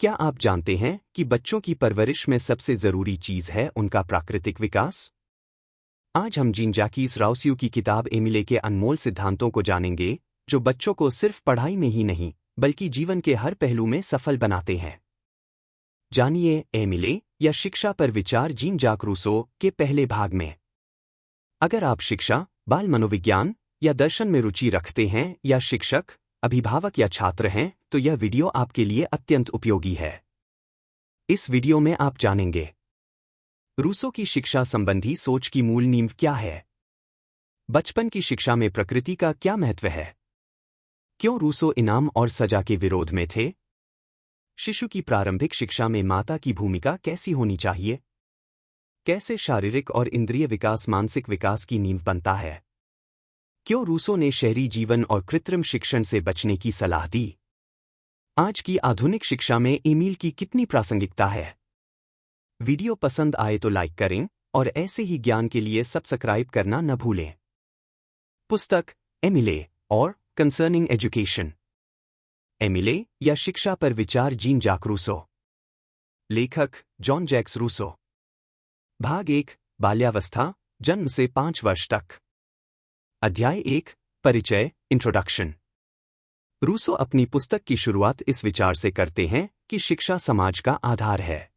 क्या आप जानते हैं कि बच्चों की परवरिश में सबसे जरूरी चीज है उनका प्राकृतिक विकास? आज हम जीन जैकीस राउस्यू की किताब एमिले के अनमोल सिद्धांतों को जानेंगे, जो बच्चों को सिर्फ पढ़ाई में ही नहीं, बल्कि जीवन के हर पहलू में सफल बनाते हैं। जानिए एमिले या शिक्षा पर विचार जीन जैक रूसो के पहले भाग में। अगर आप शिक्षा, बाल मनोविज्ञान या दर्शन में रुचि रखते हैं या शिक्षक, अभिभावक या छात्र हैं, तो यह वीडियो आपके लिए अत्यंत उपयोगी है। इस वीडियो में आप जानेंगे रूसो की शिक्षा संबंधी सोच की मूल नींव क्या है, बचपन की शिक्षा में प्रकृति का क्या महत्व है, क्यों रूसो इनाम और सजा के विरोध में थे, शिशु की प्रारंभिक शिक्षा में माता की भूमिका कैसी होनी चाहिए, कैसे शारीरिक और इंद्रिय विकास मानसिक विकास की नींव बनता है, क्यों रूसो ने शहरी जीवन और कृत्रिम शिक्षण से बचने की सलाह दी, आज की आधुनिक शिक्षा में एमिल की कितनी प्रासंगिकता है। वीडियो पसंद आए तो लाइक करें और ऐसे ही ज्ञान के लिए सब्सक्राइब करना न भूलें। पुस्तक एमिले और कंसर्निंग एजुकेशन। एमिले या शिक्षा पर विचार जीन जैक रूसो। लेखक जॉन जैक्स रूसो। भाग 1 बाल्यावस्था, जन्म से 5 वर्ष तक। अध्याय 1 परिचय इंट्रोडक्शन। रूसो अपनी पुस्तक की शुरुआत इस विचार से करते हैं कि शिक्षा समाज का आधार है।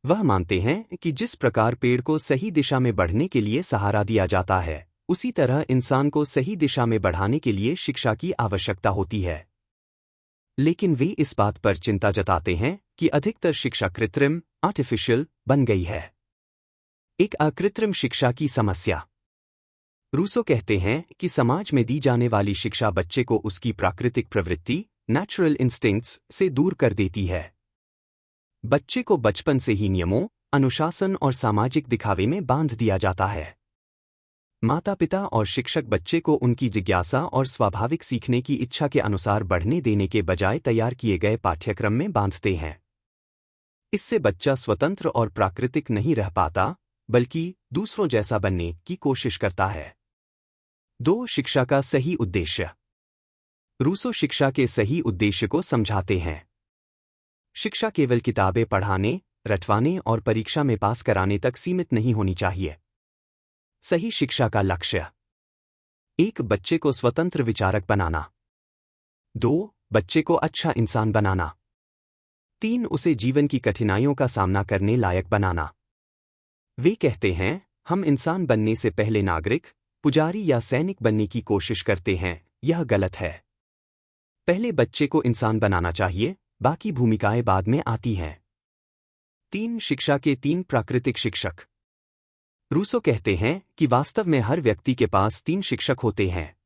वह मानते हैं कि जिस प्रकार पेड़ को सही दिशा में बढ़ने के लिए सहारा दिया जाता है, उसी तरह इंसान को सही दिशा में बढ़ाने के लिए शिक्षा की आवश्यकता होती है। लेकिन वे इस बात पर चिंता जताते हैं कि अधिकतर शिक्षा कृत्रिम, आर्टिफिशियल बन गई है। एक अकृत्रिम शिक्षा की समस्या। रूसो कहते हैं कि समाज में दी जाने वाली शिक्षा बच्चे को उसकी प्राकृतिक प्रवृत्ति, नेचुरल इंस्टिंक्ट्स से दूर कर देती है। बच्चे को बचपन से ही नियमों, अनुशासन और सामाजिक दिखावे में बांध दिया जाता है। माता पिता और शिक्षक बच्चे को उनकी जिज्ञासा और स्वाभाविक सीखने की इच्छा के अनुसार बढ़ने देने के बजाय तैयार किए गए पाठ्यक्रम में बांधते हैं। इससे बच्चा स्वतंत्र और प्राकृतिक नहीं रह पाता, बल्कि दूसरों जैसा बनने की कोशिश करता है। 2 शिक्षा का सही उद्देश्य। रूसो शिक्षा के सही उद्देश्य को समझाते हैं। शिक्षा केवल किताबें पढ़ाने, रटवाने और परीक्षा में पास कराने तक सीमित नहीं होनी चाहिए। सही शिक्षा का लक्ष्य: 1 बच्चे को स्वतंत्र विचारक बनाना। 2 बच्चे को अच्छा इंसान बनाना। 3 उसे जीवन की कठिनाइयों का सामना करने लायक बनाना। वे कहते हैं, हम इंसान बनने से पहले नागरिक, पुजारी या सैनिक बनने की कोशिश करते हैं। यह गलत है। पहले बच्चे को इंसान बनाना चाहिए, बाकी भूमिकाएं बाद में आती हैं। 3 शिक्षा के 3 प्राकृतिक शिक्षक। रूसो कहते हैं कि वास्तव में हर व्यक्ति के पास 3 शिक्षक होते हैं।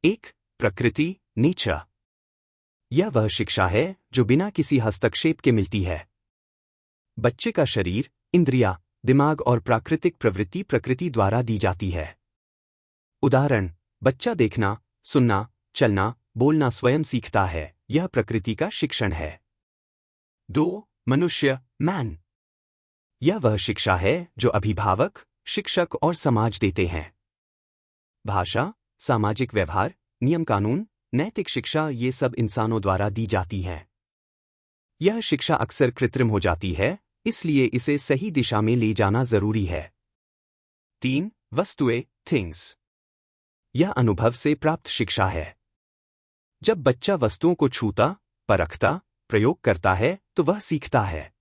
1 प्रकृति, नेचर। यह वह शिक्षा है जो बिना किसी हस्तक्षेप के मिलती है। बच्चे का शरीर, इंद्रियां, दिमाग और प्राकृतिक प्रवृत्ति प्रकृति द्वारा दी जाती है। उदाहरण: बच्चा देखना, सुनना, चलना, बोलना स्वयं सीखता है। यह प्रकृति का शिक्षण है। 2 मनुष्य, मैन। यह वह शिक्षा है जो अभिभावक, शिक्षक और समाज देते हैं। भाषा, सामाजिक व्यवहार, नियम कानून, नैतिक शिक्षा, ये सब इंसानों द्वारा दी जाती हैं। यह शिक्षा अक्सर कृत्रिम हो जाती है, इसलिए इसे सही दिशा में ले जाना जरूरी है। 3 वस्तुएं, थिंग्स। यह अनुभव से प्राप्त शिक्षा है। जब बच्चा वस्तुओं को छूता, परखता, प्रयोग करता है, तो वह सीखता है।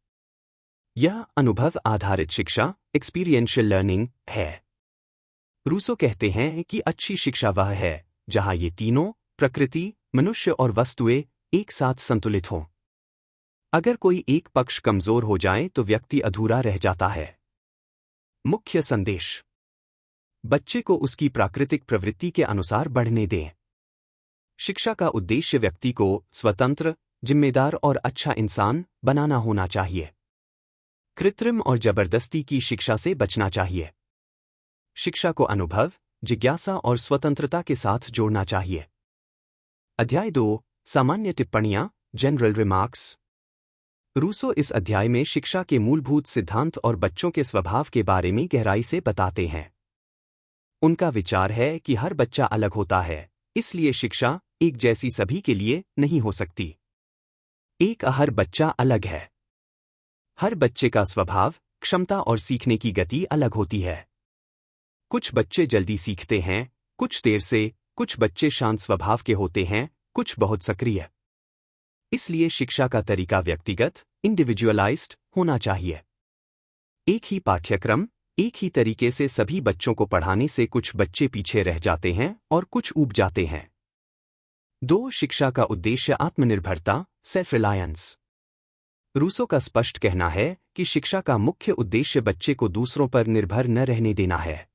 यह अनुभव आधारित शिक्षा, एक्सपीरियंशियल लर्निंग है। रूसो कहते हैं कि अच्छी शिक्षा वह है जहां ये तीनों, प्रकृति, मनुष्य और वस्तुएं, एक साथ संतुलित हों। अगर कोई एक पक्ष कमजोर हो जाए तो व्यक्ति अधूरा रह जाता है। मुख्य संदेश: बच्चे को उसकी प्राकृतिक प्रवृत्ति के अनुसार बढ़ने दें। शिक्षा का उद्देश्य व्यक्ति को स्वतंत्र, जिम्मेदार और अच्छा इंसान बनाना होना चाहिए। कृत्रिम और जबरदस्ती की शिक्षा से बचना चाहिए। शिक्षा को अनुभव, जिज्ञासा और स्वतंत्रता के साथ जोड़ना चाहिए। अध्याय 2 सामान्य टिप्पणियां, जनरल रिमार्क्स। रूसो इस अध्याय में शिक्षा के मूलभूत सिद्धांत और बच्चों के स्वभाव के बारे में गहराई से बताते हैं। उनका विचार है कि हर बच्चा अलग होता है, इसलिए शिक्षा एक जैसी सभी के लिए नहीं हो सकती। हर बच्चा अलग है। हर बच्चे का स्वभाव, क्षमता और सीखने की गति अलग होती है। कुछ बच्चे जल्दी सीखते हैं, कुछ देर से, कुछ बच्चे शांत स्वभाव के होते हैं, कुछ बहुत सक्रिय। इसलिए शिक्षा का तरीका व्यक्तिगत, इंडिविजुअलाइज्ड होना चाहिए। एक ही पाठ्यक्रम, एक ही तरीके से सभी बच्चों को पढ़ाने से कुछ बच्चे पीछे रह जाते हैं और कुछ ऊब जाते हैं। 2. शिक्षा का उद्देश्य आत्मनिर्भरता, सेल्फ रिलायंस। रूसो का स्पष्ट कहना है कि शिक्षा का मुख्य उद्देश्य बच्चे को दूसरों पर निर्भर न रहने देना है।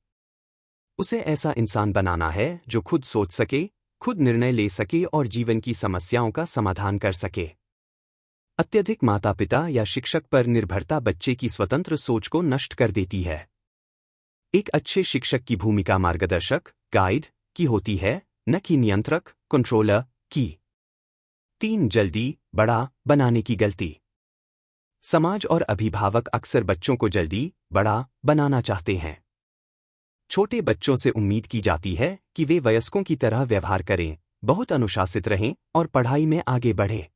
उसे ऐसा इंसान बनाना है जो खुद सोच सके, खुद निर्णय ले सके और जीवन की समस्याओं का समाधान कर सके। अत्यधिक माता पिता या शिक्षक पर निर्भरता बच्चे की स्वतंत्र सोच को नष्ट कर देती है। एक अच्छे शिक्षक की भूमिका मार्गदर्शक, गाइड की होती है, न कि नियंत्रक, कंट्रोलर की। 3. जल्दी बड़ा बनाने की गलती। समाज और अभिभावक अक्सर बच्चों को जल्दी बड़ा बनाना चाहते हैं। छोटे बच्चों से उम्मीद की जाती है कि वे वयस्कों की तरह व्यवहार करें, बहुत अनुशासित रहें और पढ़ाई में आगे बढ़े।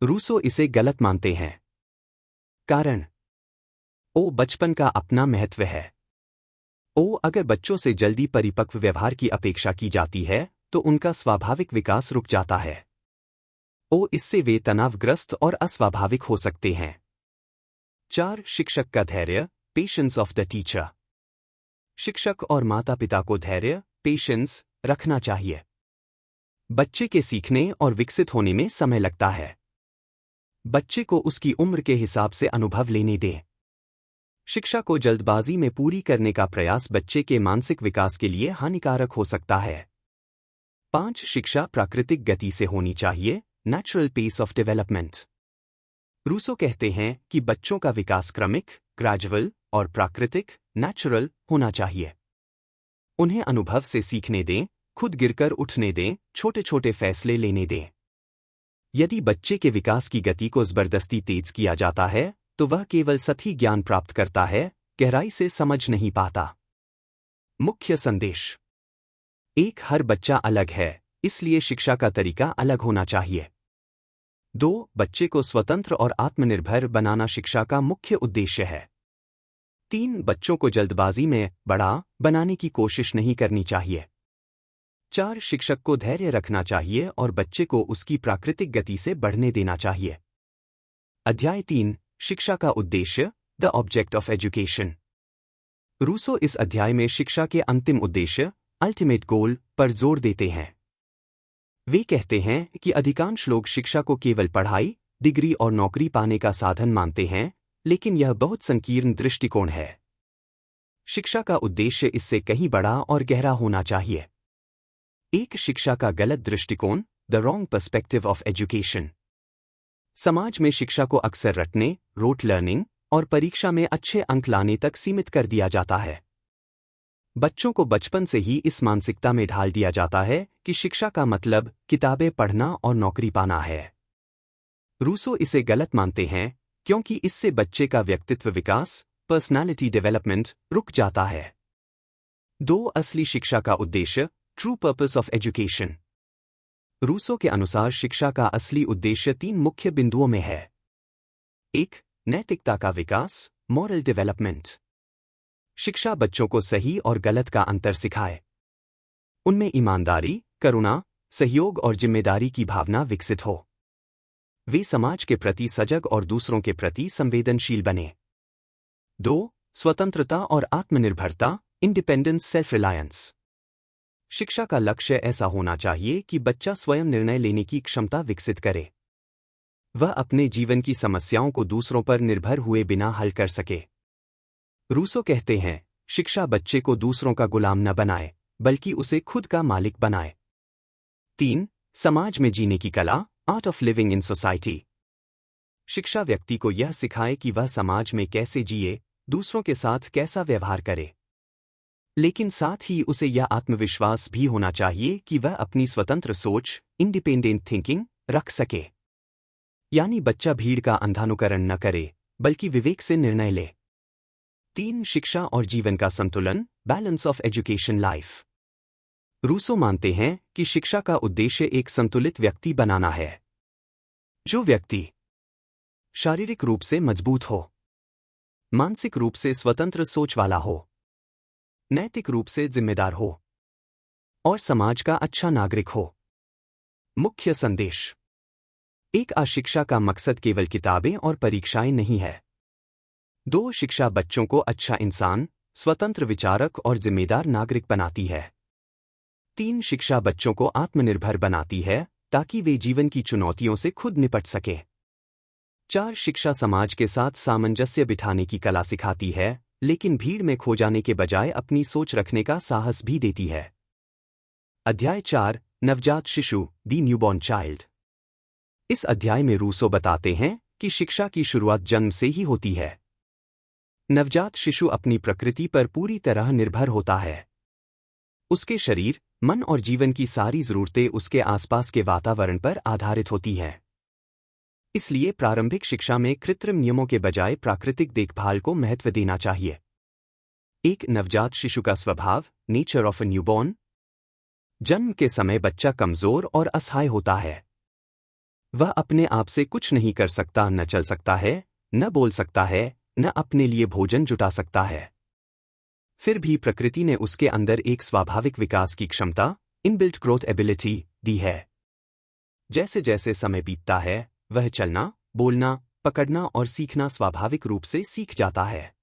रूसो इसे गलत मानते हैं। कारण: बचपन का अपना महत्व है। अगर बच्चों से जल्दी परिपक्व व्यवहार की अपेक्षा की जाती है तो उनका स्वाभाविक विकास रुक जाता है। इससे वे तनावग्रस्त और अस्वाभाविक हो सकते हैं। 4. शिक्षक का धैर्य, पेशेंस ऑफ द टीचर। शिक्षक और माता पिता को धैर्य, पेशेंस रखना चाहिए। बच्चे के सीखने और विकसित होने में समय लगता है। बच्चे को उसकी उम्र के हिसाब से अनुभव लेने दें। शिक्षा को जल्दबाजी में पूरी करने का प्रयास बच्चे के मानसिक विकास के लिए हानिकारक हो सकता है। 5. शिक्षा प्राकृतिक गति से होनी चाहिए, natural pace of development. Rousseau कहते हैं कि बच्चों का विकास क्रमिक, ग्रेजुअल और प्राकृतिक, नेचुरल होना चाहिए। उन्हें अनुभव से सीखने दें, खुद गिरकर उठने दें, छोटे छोटे फैसले लेने दें। यदि बच्चे के विकास की गति को जबरदस्ती तेज किया जाता है तो वह केवल सतही ज्ञान प्राप्त करता है, गहराई से समझ नहीं पाता। मुख्य संदेश: 1. हर बच्चा अलग है, इसलिए शिक्षा का तरीका अलग होना चाहिए। 2. बच्चे को स्वतंत्र और आत्मनिर्भर बनाना शिक्षा का मुख्य उद्देश्य है। 3. बच्चों को जल्दबाजी में बड़ा बनाने की कोशिश नहीं करनी चाहिए। 4. शिक्षक को धैर्य रखना चाहिए और बच्चे को उसकी प्राकृतिक गति से बढ़ने देना चाहिए। अध्याय 3. शिक्षा का उद्देश्य, the object of education. Rousseau इस अध्याय में शिक्षा के अंतिम उद्देश्य, अल्टीमेट गोल पर जोर देते हैं। वे कहते हैं कि अधिकांश लोग शिक्षा को केवल पढ़ाई, डिग्री और नौकरी पाने का साधन मानते हैं, लेकिन यह बहुत संकीर्ण दृष्टिकोण है। शिक्षा का उद्देश्य इससे कहीं बड़ा और गहरा होना चाहिए। एक शिक्षा का गलत दृष्टिकोण, the wrong perspective of education. समाज में शिक्षा को अक्सर रटने, रोट लर्निंग और परीक्षा में अच्छे अंक लाने तक सीमित कर दिया जाता है। बच्चों को बचपन से ही इस मानसिकता में ढाल दिया जाता है कि शिक्षा का मतलब किताबें पढ़ना और नौकरी पाना है। रूसो इसे गलत मानते हैं क्योंकि इससे बच्चे का व्यक्तित्व विकास, पर्सनालिटी डेवलपमेंट रुक जाता है। 2. असली शिक्षा का उद्देश्य, true purpose of education. Rousseau के अनुसार शिक्षा का असली उद्देश्य 3 मुख्य बिंदुओं में है। 1. नैतिकता का विकास, मॉरल डेवलपमेंट। शिक्षा बच्चों को सही और गलत का अंतर सिखाए। उनमें ईमानदारी, करुणा, सहयोग और जिम्मेदारी की भावना विकसित हो। वे समाज के प्रति सजग और दूसरों के प्रति संवेदनशील बने। 2. स्वतंत्रता और आत्मनिर्भरता, इंडिपेंडेंस, सेल्फ रिलायंस। शिक्षा का लक्ष्य ऐसा होना चाहिए कि बच्चा स्वयं निर्णय लेने की क्षमता विकसित करे। वह अपने जीवन की समस्याओं को दूसरों पर निर्भर हुए बिना हल कर सके। रूसो कहते हैं, शिक्षा बच्चे को दूसरों का गुलाम न बनाए, बल्कि उसे खुद का मालिक बनाए। 3. समाज में जीने की कला, art of living in society. शिक्षा व्यक्ति को यह सिखाए कि वह समाज में कैसे जिए, दूसरों के साथ कैसा व्यवहार करे। लेकिन साथ ही उसे यह आत्मविश्वास भी होना चाहिए कि वह अपनी स्वतंत्र सोच, इंडिपेंडेंट थिंकिंग रख सके। यानी बच्चा भीड़ का अंधानुकरण न करे, बल्कि विवेक से निर्णय ले। 3. शिक्षा और जीवन का संतुलन, balance of education life. Rousseau मानते हैं कि शिक्षा का उद्देश्य एक संतुलित व्यक्ति बनाना है। जो व्यक्ति शारीरिक रूप से मजबूत हो, मानसिक रूप से स्वतंत्र सोच वाला हो, नैतिक रूप से जिम्मेदार हो और समाज का अच्छा नागरिक हो। मुख्य संदेश। एक शिक्षा का मकसद केवल किताबें और परीक्षाएं नहीं है। 2 शिक्षा बच्चों को अच्छा इंसान, स्वतंत्र विचारक और जिम्मेदार नागरिक बनाती है। 3 शिक्षा बच्चों को आत्मनिर्भर बनाती है ताकि वे जीवन की चुनौतियों से खुद निपट सकें। 4 शिक्षा समाज के साथ सामंजस्य बिठाने की कला सिखाती है, लेकिन भीड़ में खो जाने के बजाय अपनी सोच रखने का साहस भी देती है। अध्याय 4, नवजात शिशु, दी न्यूबॉर्न चाइल्ड। इस अध्याय में रूसो बताते हैं कि शिक्षा की शुरुआत जन्म से ही होती है। नवजात शिशु अपनी प्रकृति पर पूरी तरह निर्भर होता है। उसके शरीर, मन और जीवन की सारी जरूरतें उसके आसपास के वातावरण पर आधारित होती हैं। इसलिए प्रारंभिक शिक्षा में कृत्रिम नियमों के बजाय प्राकृतिक देखभाल को महत्व देना चाहिए। एक नवजात शिशु का स्वभाव, नेचर ऑफ अ न्यूबॉर्न। जन्म के समय बच्चा कमजोर और असहाय होता है। वह अपने आप से कुछ नहीं कर सकता, न चल सकता है, न बोल सकता है, न अपने लिए भोजन जुटा सकता है। फिर भी प्रकृति ने उसके अंदर एक स्वाभाविक विकास की क्षमता, इनबिल्ट ग्रोथ एबिलिटी, दी है। जैसे जैसे समय बीतता है, वह चलना, बोलना, पकड़ना और सीखना स्वाभाविक रूप से सीख जाता है।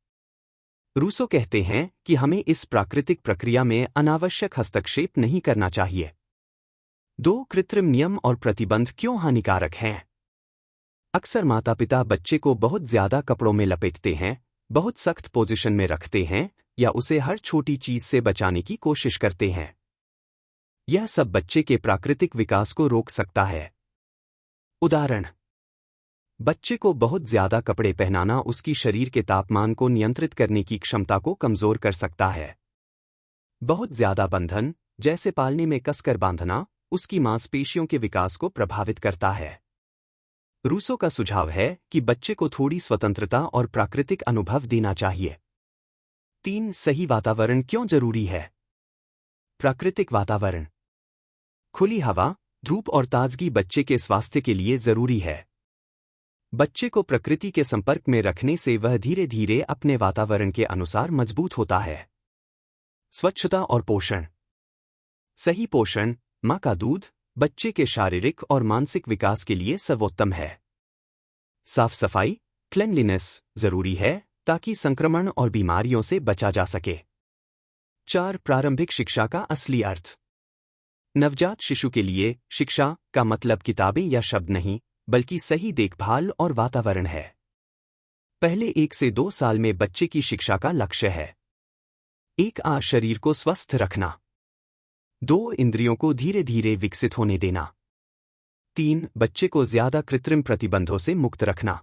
रूसो कहते हैं कि हमें इस प्राकृतिक प्रक्रिया में अनावश्यक हस्तक्षेप नहीं करना चाहिए। 2 कृत्रिम नियम और प्रतिबंध क्यों हानिकारक हैं? अक्सर माता पिता बच्चे को बहुत ज्यादा कपड़ों में लपेटते हैं, बहुत सख्त पोजीशन में रखते हैं या उसे हर छोटी चीज से बचाने की कोशिश करते हैं। यह सब बच्चे के प्राकृतिक विकास को रोक सकता है। उदाहरण: बच्चे को बहुत ज्यादा कपड़े पहनाना उसकी शरीर के तापमान को नियंत्रित करने की क्षमता को कमजोर कर सकता है। बहुत ज्यादा बंधन, जैसे पालने में कसकर बांधना, उसकी मांसपेशियों के विकास को प्रभावित करता है। रूसो का सुझाव है कि बच्चे को थोड़ी स्वतंत्रता और प्राकृतिक अनुभव देना चाहिए। 3 सही वातावरण क्यों जरूरी है? प्राकृतिक वातावरण। खुली हवा, धूप और ताजगी बच्चे के स्वास्थ्य के लिए जरूरी है। बच्चे को प्रकृति के संपर्क में रखने से वह धीरे धीरे अपने वातावरण के अनुसार मजबूत होता है। स्वच्छता और पोषण। सही पोषण, मां का दूध, बच्चे के शारीरिक और मानसिक विकास के लिए सर्वोत्तम है। साफ सफाई, क्लेanलीनेस, जरूरी है ताकि संक्रमण और बीमारियों से बचा जा सके। 4 प्रारंभिक शिक्षा का असली अर्थ। नवजात शिशु के लिए शिक्षा का मतलब किताबें या शब्द नहीं, बल्कि सही देखभाल और वातावरण है। पहले 1 से 2 साल में बच्चे की शिक्षा का लक्ष्य है: 1 शरीर को स्वस्थ रखना, 2 इंद्रियों को धीरे धीरे विकसित होने देना, 3 बच्चे को ज्यादा कृत्रिम प्रतिबंधों से मुक्त रखना।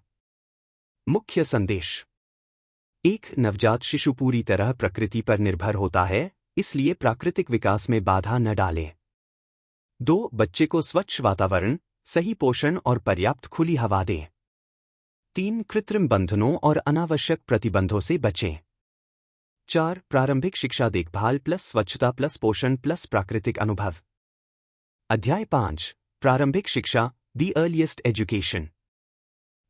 मुख्य संदेश। 1 नवजात शिशु पूरी तरह प्रकृति पर निर्भर होता है, इसलिए प्राकृतिक विकास में बाधा न डालें। 2 बच्चे को स्वच्छ वातावरण, सही पोषण और पर्याप्त खुली हवा दें। 3 कृत्रिम बंधनों और अनावश्यक प्रतिबंधों से बचें। 4 प्रारंभिक शिक्षा देखभाल प्लस स्वच्छता प्लस पोषण प्लस प्राकृतिक अनुभव। अध्याय 5, प्रारंभिक शिक्षा, दी अर्लीस्ट एजुकेशन।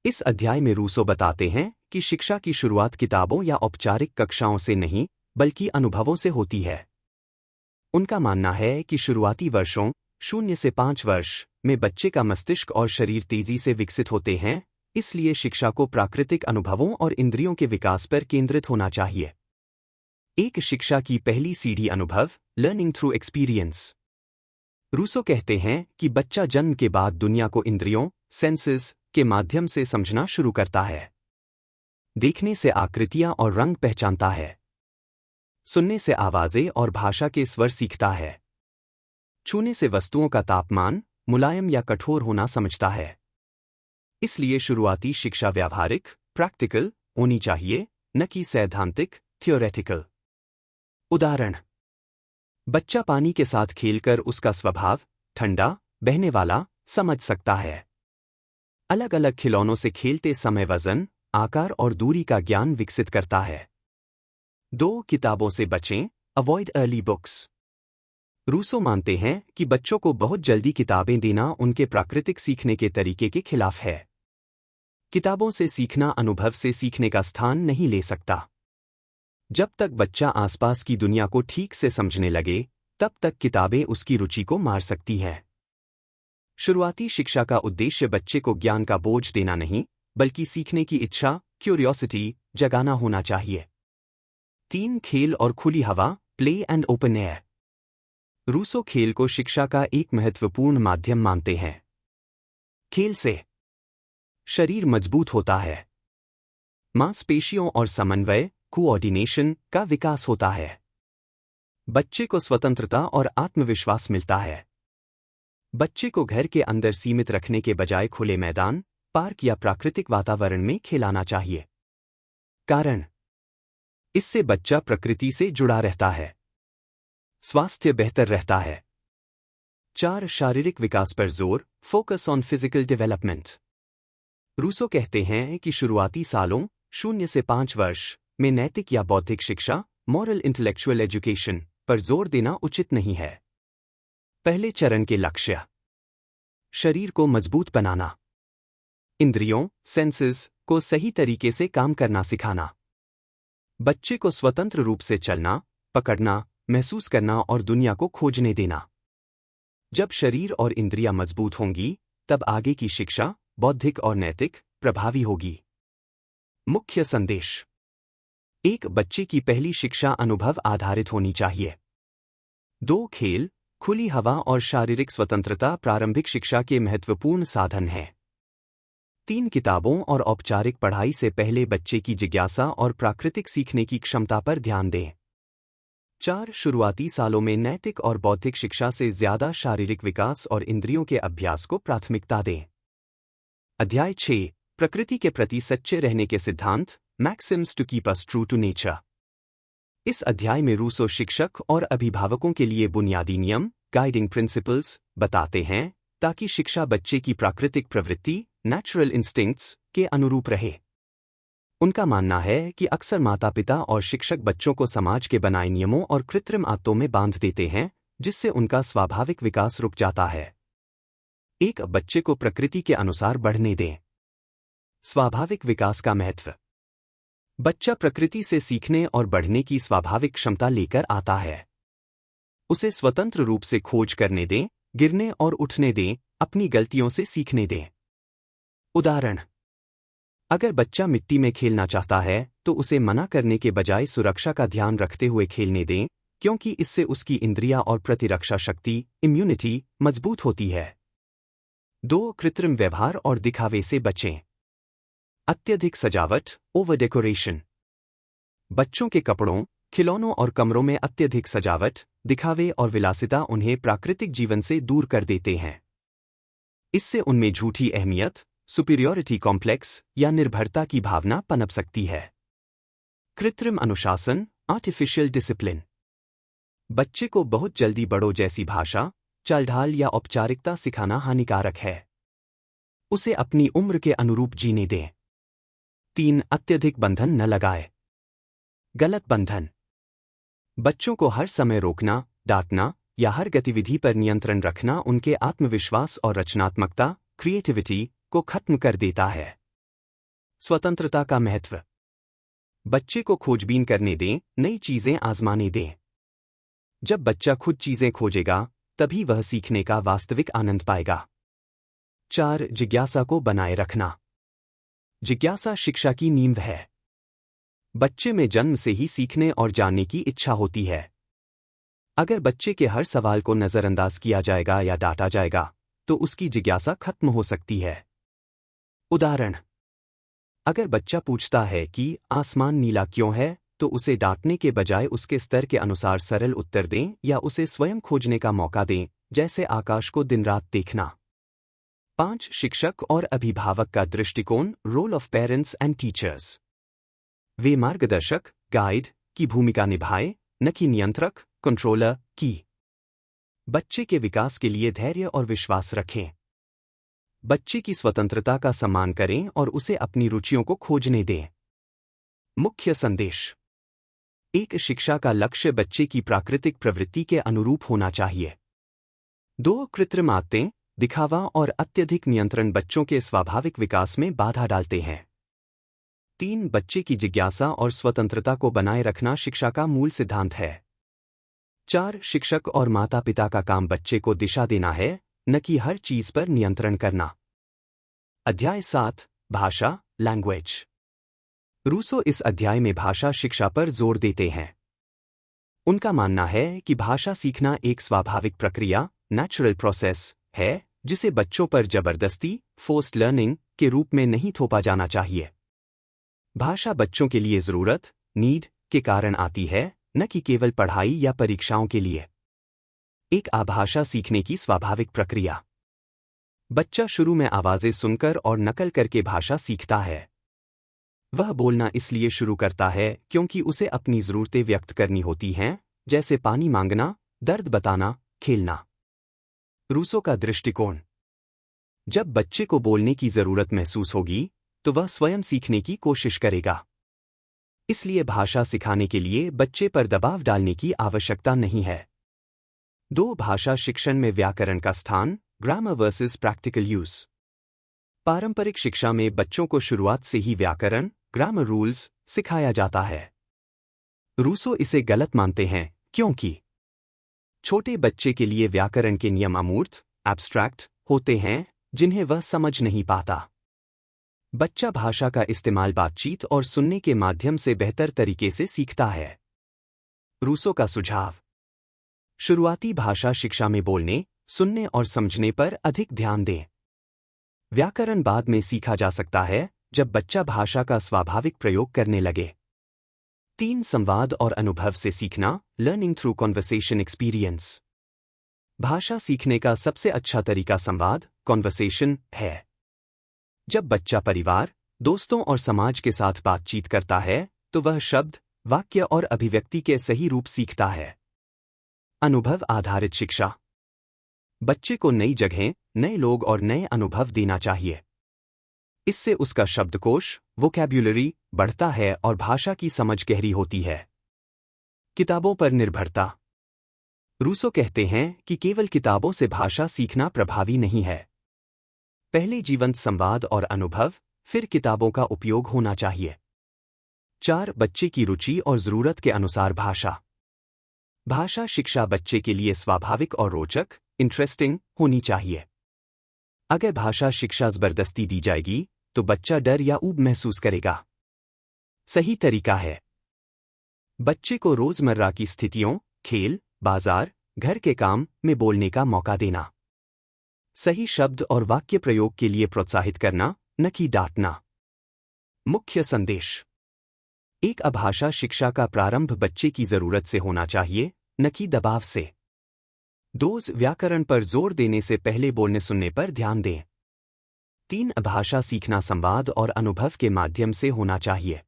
इस अध्याय में रूसो बताते हैं कि शिक्षा की शुरुआत किताबों या औपचारिक कक्षाओं से नहीं, बल्कि अनुभवों से होती है। उनका मानना है कि शुरुआती वर्षों 0 से 5 वर्ष में बच्चे का मस्तिष्क और शरीर तेजी से विकसित होते हैं, इसलिए शिक्षा को प्राकृतिक अनुभवों और इंद्रियों के विकास पर केंद्रित होना चाहिए। एक शिक्षा की पहली सीढ़ी अनुभव, लर्निंग थ्रू एक्सपीरियंस। रूसो कहते हैं कि बच्चा जन्म के बाद दुनिया को इंद्रियों, सेंसेस, के माध्यम से समझना शुरू करता है। देखने से आकृतियां और रंग पहचानता है। सुनने से आवाजें और भाषा के स्वर सीखता है। छूने से वस्तुओं का तापमान, मुलायम या कठोर होना समझता है। इसलिए शुरुआती शिक्षा व्यावहारिक, प्रैक्टिकल होनी चाहिए, न कि सैद्धांतिक, थियोरेटिकल। उदाहरण: बच्चा पानी के साथ खेलकर उसका स्वभाव, ठंडा, बहने वाला, समझ सकता है। अलग अलग खिलौनों से खेलते समय वजन, आकार और दूरी का ज्ञान विकसित करता है। 2 किताबों से बचें, अवॉइड अर्ली बुक्स। रूसो मानते हैं कि बच्चों को बहुत जल्दी किताबें देना उनके प्राकृतिक सीखने के तरीके के खिलाफ है। किताबों से सीखना अनुभव से सीखने का स्थान नहीं ले सकता। जब तक बच्चा आसपास की दुनिया को ठीक से समझने लगे, तब तक किताबें उसकी रुचि को मार सकती हैं। शुरुआती शिक्षा का उद्देश्य बच्चे को ज्ञान का बोझ देना नहीं, बल्कि सीखने की इच्छा, क्यूरियोसिटी, जगाना होना चाहिए। 3 खेल और खुली हवा, play and open air. Rousseau खेल को शिक्षा का एक महत्वपूर्ण माध्यम मानते हैं। खेल से शरीर मजबूत होता है, मांसपेशियों और समन्वय, कोऑर्डिनेशन का विकास होता है। बच्चे को स्वतंत्रता और आत्मविश्वास मिलता है। बच्चे को घर के अंदर सीमित रखने के बजाय खुले मैदान, पार्क या प्राकृतिक वातावरण में खिलाना चाहिए। कारण, इससे बच्चा प्रकृति से जुड़ा रहता है, स्वास्थ्य बेहतर रहता है। 4 शारीरिक विकास पर जोर, focus on physical development. Rousseau कहते हैं कि शुरुआती सालों 0 से 5 वर्ष में नैतिक या बौद्धिक शिक्षा, मॉरल इंटेलेक्चुअल एजुकेशन पर जोर देना उचित नहीं है। पहले चरण के लक्ष्य: शरीर को मजबूत बनाना, इंद्रियों, सेंसेस को सही तरीके से काम करना सिखाना, बच्चे को स्वतंत्र रूप से चलना, पकड़ना, महसूस करना और दुनिया को खोजने देना। जब शरीर और इंद्रियां मजबूत होंगी, तब आगे की शिक्षा, बौद्धिक और नैतिक, प्रभावी होगी। मुख्य संदेश: एक बच्चे की पहली शिक्षा अनुभव आधारित होनी चाहिए। 2 खेल, खुली हवा और शारीरिक स्वतंत्रता प्रारंभिक शिक्षा के महत्वपूर्ण साधन हैं। 3 किताबों और औपचारिक पढ़ाई से पहले बच्चे की जिज्ञासा और प्राकृतिक सीखने की क्षमता पर ध्यान दें। 4 शुरुआती सालों में नैतिक और बौद्धिक शिक्षा से ज्यादा शारीरिक विकास और इंद्रियों के अभ्यास को प्राथमिकता दें। अध्याय 6: प्रकृति के प्रति सच्चे रहने के सिद्धांत, maxims to keep us true to nature. इस अध्याय में रूसो शिक्षक और अभिभावकों के लिए बुनियादी नियम, गाइडिंग प्रिंसिपल्स बताते हैं, ताकि शिक्षा बच्चे की प्राकृतिक प्रवृत्ति, नेचुरल इंस्टिंक्ट्स के अनुरूप रहे। उनका मानना है कि अक्सर माता-पिता और शिक्षक बच्चों को समाज के बनाए नियमों और कृत्रिम आदतों में बांध देते हैं, जिससे उनका स्वाभाविक विकास रुक जाता है। एक बच्चे को प्रकृति के अनुसार बढ़ने दें। स्वाभाविक विकास का महत्व: बच्चा प्रकृति से सीखने और बढ़ने की स्वाभाविक क्षमता लेकर आता है। उसे स्वतंत्र रूप से खोज करने दें, गिरने और उठने दें, अपनी गलतियों से सीखने दें। उदाहरण: अगर बच्चा मिट्टी में खेलना चाहता है, तो उसे मना करने के बजाय सुरक्षा का ध्यान रखते हुए खेलने दें, क्योंकि इससे उसकी इंद्रियां और प्रतिरक्षा शक्ति, इम्यूनिटी, मजबूत होती है। 2 कृत्रिम व्यवहार और दिखावे से बचें। अत्यधिक सजावट, ओवर डेकोरेशन। बच्चों के कपड़ों, खिलौनों और कमरों में अत्यधिक सजावट, दिखावे और विलासिता उन्हें प्राकृतिक जीवन से दूर कर देते हैं। इससे उनमें झूठी अहमियत, सुपीरियॉरिटी कॉम्प्लेक्स या निर्भरता की भावना पनप सकती है। कृत्रिम अनुशासन, आर्टिफिशियल डिसिप्लिन। बच्चे को बहुत जल्दी बड़ों जैसी भाषा, चालढाल या औपचारिकता सिखाना हानिकारक है। उसे अपनी उम्र के अनुरूप जीने दें। 3 अत्यधिक बंधन न लगाए। गलत बंधन: बच्चों को हर समय रोकना, डांटना या हर गतिविधि पर नियंत्रण रखना उनके आत्मविश्वास और रचनात्मकता, क्रिएटिविटी को खत्म कर देता है। स्वतंत्रता का महत्व: बच्चे को खोजबीन करने दें, नई चीजें आजमाने दें। जब बच्चा खुद चीजें खोजेगा, तभी वह सीखने का वास्तविक आनंद पाएगा। 4 जिज्ञासा को बनाए रखना। जिज्ञासा शिक्षा की नींव है। बच्चे में जन्म से ही सीखने और जानने की इच्छा होती है। अगर बच्चे के हर सवाल को नजरअंदाज किया जाएगा या डांटा जाएगा, तो उसकी जिज्ञासा खत्म हो सकती है। उदाहरण: अगर बच्चा पूछता है कि आसमान नीला क्यों है, तो उसे डांटने के बजाय उसके स्तर के अनुसार सरल उत्तर दें या उसे स्वयं खोजने का मौका दें, जैसे आकाश को दिन रात देखना। 5 शिक्षक और अभिभावक का दृष्टिकोण, role of parents and teachers. वे मार्गदर्शक, गाइड की भूमिका निभाए, न कि नियंत्रक, कंट्रोलर की। बच्चे के विकास के लिए धैर्य और विश्वास रखें। बच्चे की स्वतंत्रता का सम्मान करें और उसे अपनी रुचियों को खोजने दें। मुख्य संदेश: एक शिक्षा का लक्ष्य बच्चे की प्राकृतिक प्रवृत्ति के अनुरूप होना चाहिए। 2 कृत्रिम आदतें, दिखावा और अत्यधिक नियंत्रण बच्चों के स्वाभाविक विकास में बाधा डालते हैं। 3 बच्चे की जिज्ञासा और स्वतंत्रता को बनाए रखना शिक्षा का मूल सिद्धांत है। 4 शिक्षक और माता पिता का काम बच्चे को दिशा देना है, न कि हर चीज पर नियंत्रण करना। अध्याय 7 भाषा, लैंग्वेज। रूसो इस अध्याय में भाषा शिक्षा पर जोर देते हैं। उनका मानना है कि भाषा सीखना एक स्वाभाविक प्रक्रिया, नेचुरल प्रोसेस है, जिसे बच्चों पर जबरदस्ती, फोर्स्ड लर्निंग के रूप में नहीं थोपा जाना चाहिए। भाषा बच्चों के लिए जरूरत, नीड के कारण आती है, न कि केवल पढ़ाई या परीक्षाओं के लिए। एक आभाषा सीखने की स्वाभाविक प्रक्रिया। बच्चा शुरू में आवाजें सुनकर और नकल करके भाषा सीखता है। वह बोलना इसलिए शुरू करता है क्योंकि उसे अपनी जरूरतें व्यक्त करनी होती हैं, जैसे पानी मांगना, दर्द बताना, खेलना। रूसो का दृष्टिकोण। जब बच्चे को बोलने की जरूरत महसूस होगी, तो वह स्वयं सीखने की कोशिश करेगा। इसलिए भाषा सिखाने के लिए बच्चे पर दबाव डालने की आवश्यकता नहीं है। 2 भाषा शिक्षण में व्याकरण का स्थान, ग्रामर वर्सेस प्रैक्टिकल यूज। पारंपरिक शिक्षा में बच्चों को शुरुआत से ही व्याकरण, ग्रामर रूल्स सिखाया जाता है। रूसो इसे गलत मानते हैं क्योंकि छोटे बच्चे के लिए व्याकरण के नियम अमूर्त, एब्स्ट्रैक्ट होते हैं, जिन्हें वह समझ नहीं पाता। बच्चा भाषा का इस्तेमाल बातचीत और सुनने के माध्यम से बेहतर तरीके से सीखता है। रूसो का सुझाव। शुरुआती भाषा शिक्षा में बोलने, सुनने और समझने पर अधिक ध्यान दें। व्याकरण बाद में सीखा जा सकता है, जब बच्चा भाषा का स्वाभाविक प्रयोग करने लगे। 3 संवाद और अनुभव से सीखना, लर्निंग थ्रू कॉन्वर्सेशन एक्सपीरियंस। भाषा सीखने का सबसे अच्छा तरीका संवाद, कॉन्वर्सेशन है। जब बच्चा परिवार, दोस्तों और समाज के साथ बातचीत करता है, तो वह शब्द, वाक्य और अभिव्यक्ति के सही रूप सीखता है। अनुभव आधारित शिक्षा। बच्चे को नई जगहें, नए लोग और नए अनुभव देना चाहिए। इससे उसका शब्दकोश, वोकैब्युलरी बढ़ता है और भाषा की समझ गहरी होती है। किताबों पर निर्भरता। रूसो कहते हैं कि केवल किताबों से भाषा सीखना प्रभावी नहीं है। पहले जीवंत संवाद और अनुभव, फिर किताबों का उपयोग होना चाहिए। 4 बच्चे की रुचि और जरूरत के अनुसार भाषा। भाषा शिक्षा बच्चे के लिए स्वाभाविक और रोचक, इंटरेस्टिंग होनी चाहिए। अगर भाषा शिक्षा जबरदस्ती दी जाएगी, तो बच्चा डर या ऊब महसूस करेगा। सही तरीका है बच्चे को रोजमर्रा की स्थितियों, खेल, बाजार, घर के काम में बोलने का मौका देना। सही शब्द और वाक्य प्रयोग के लिए प्रोत्साहित करना, न कि डांटना। मुख्य संदेश। एक अभाषा शिक्षा का प्रारंभ बच्चे की जरूरत से होना चाहिए, न कि दबाव से। 2 व्याकरण पर जोर देने से पहले बोलने सुनने पर ध्यान दें। 3 भाषा सीखना संवाद और अनुभव के माध्यम से होना चाहिए।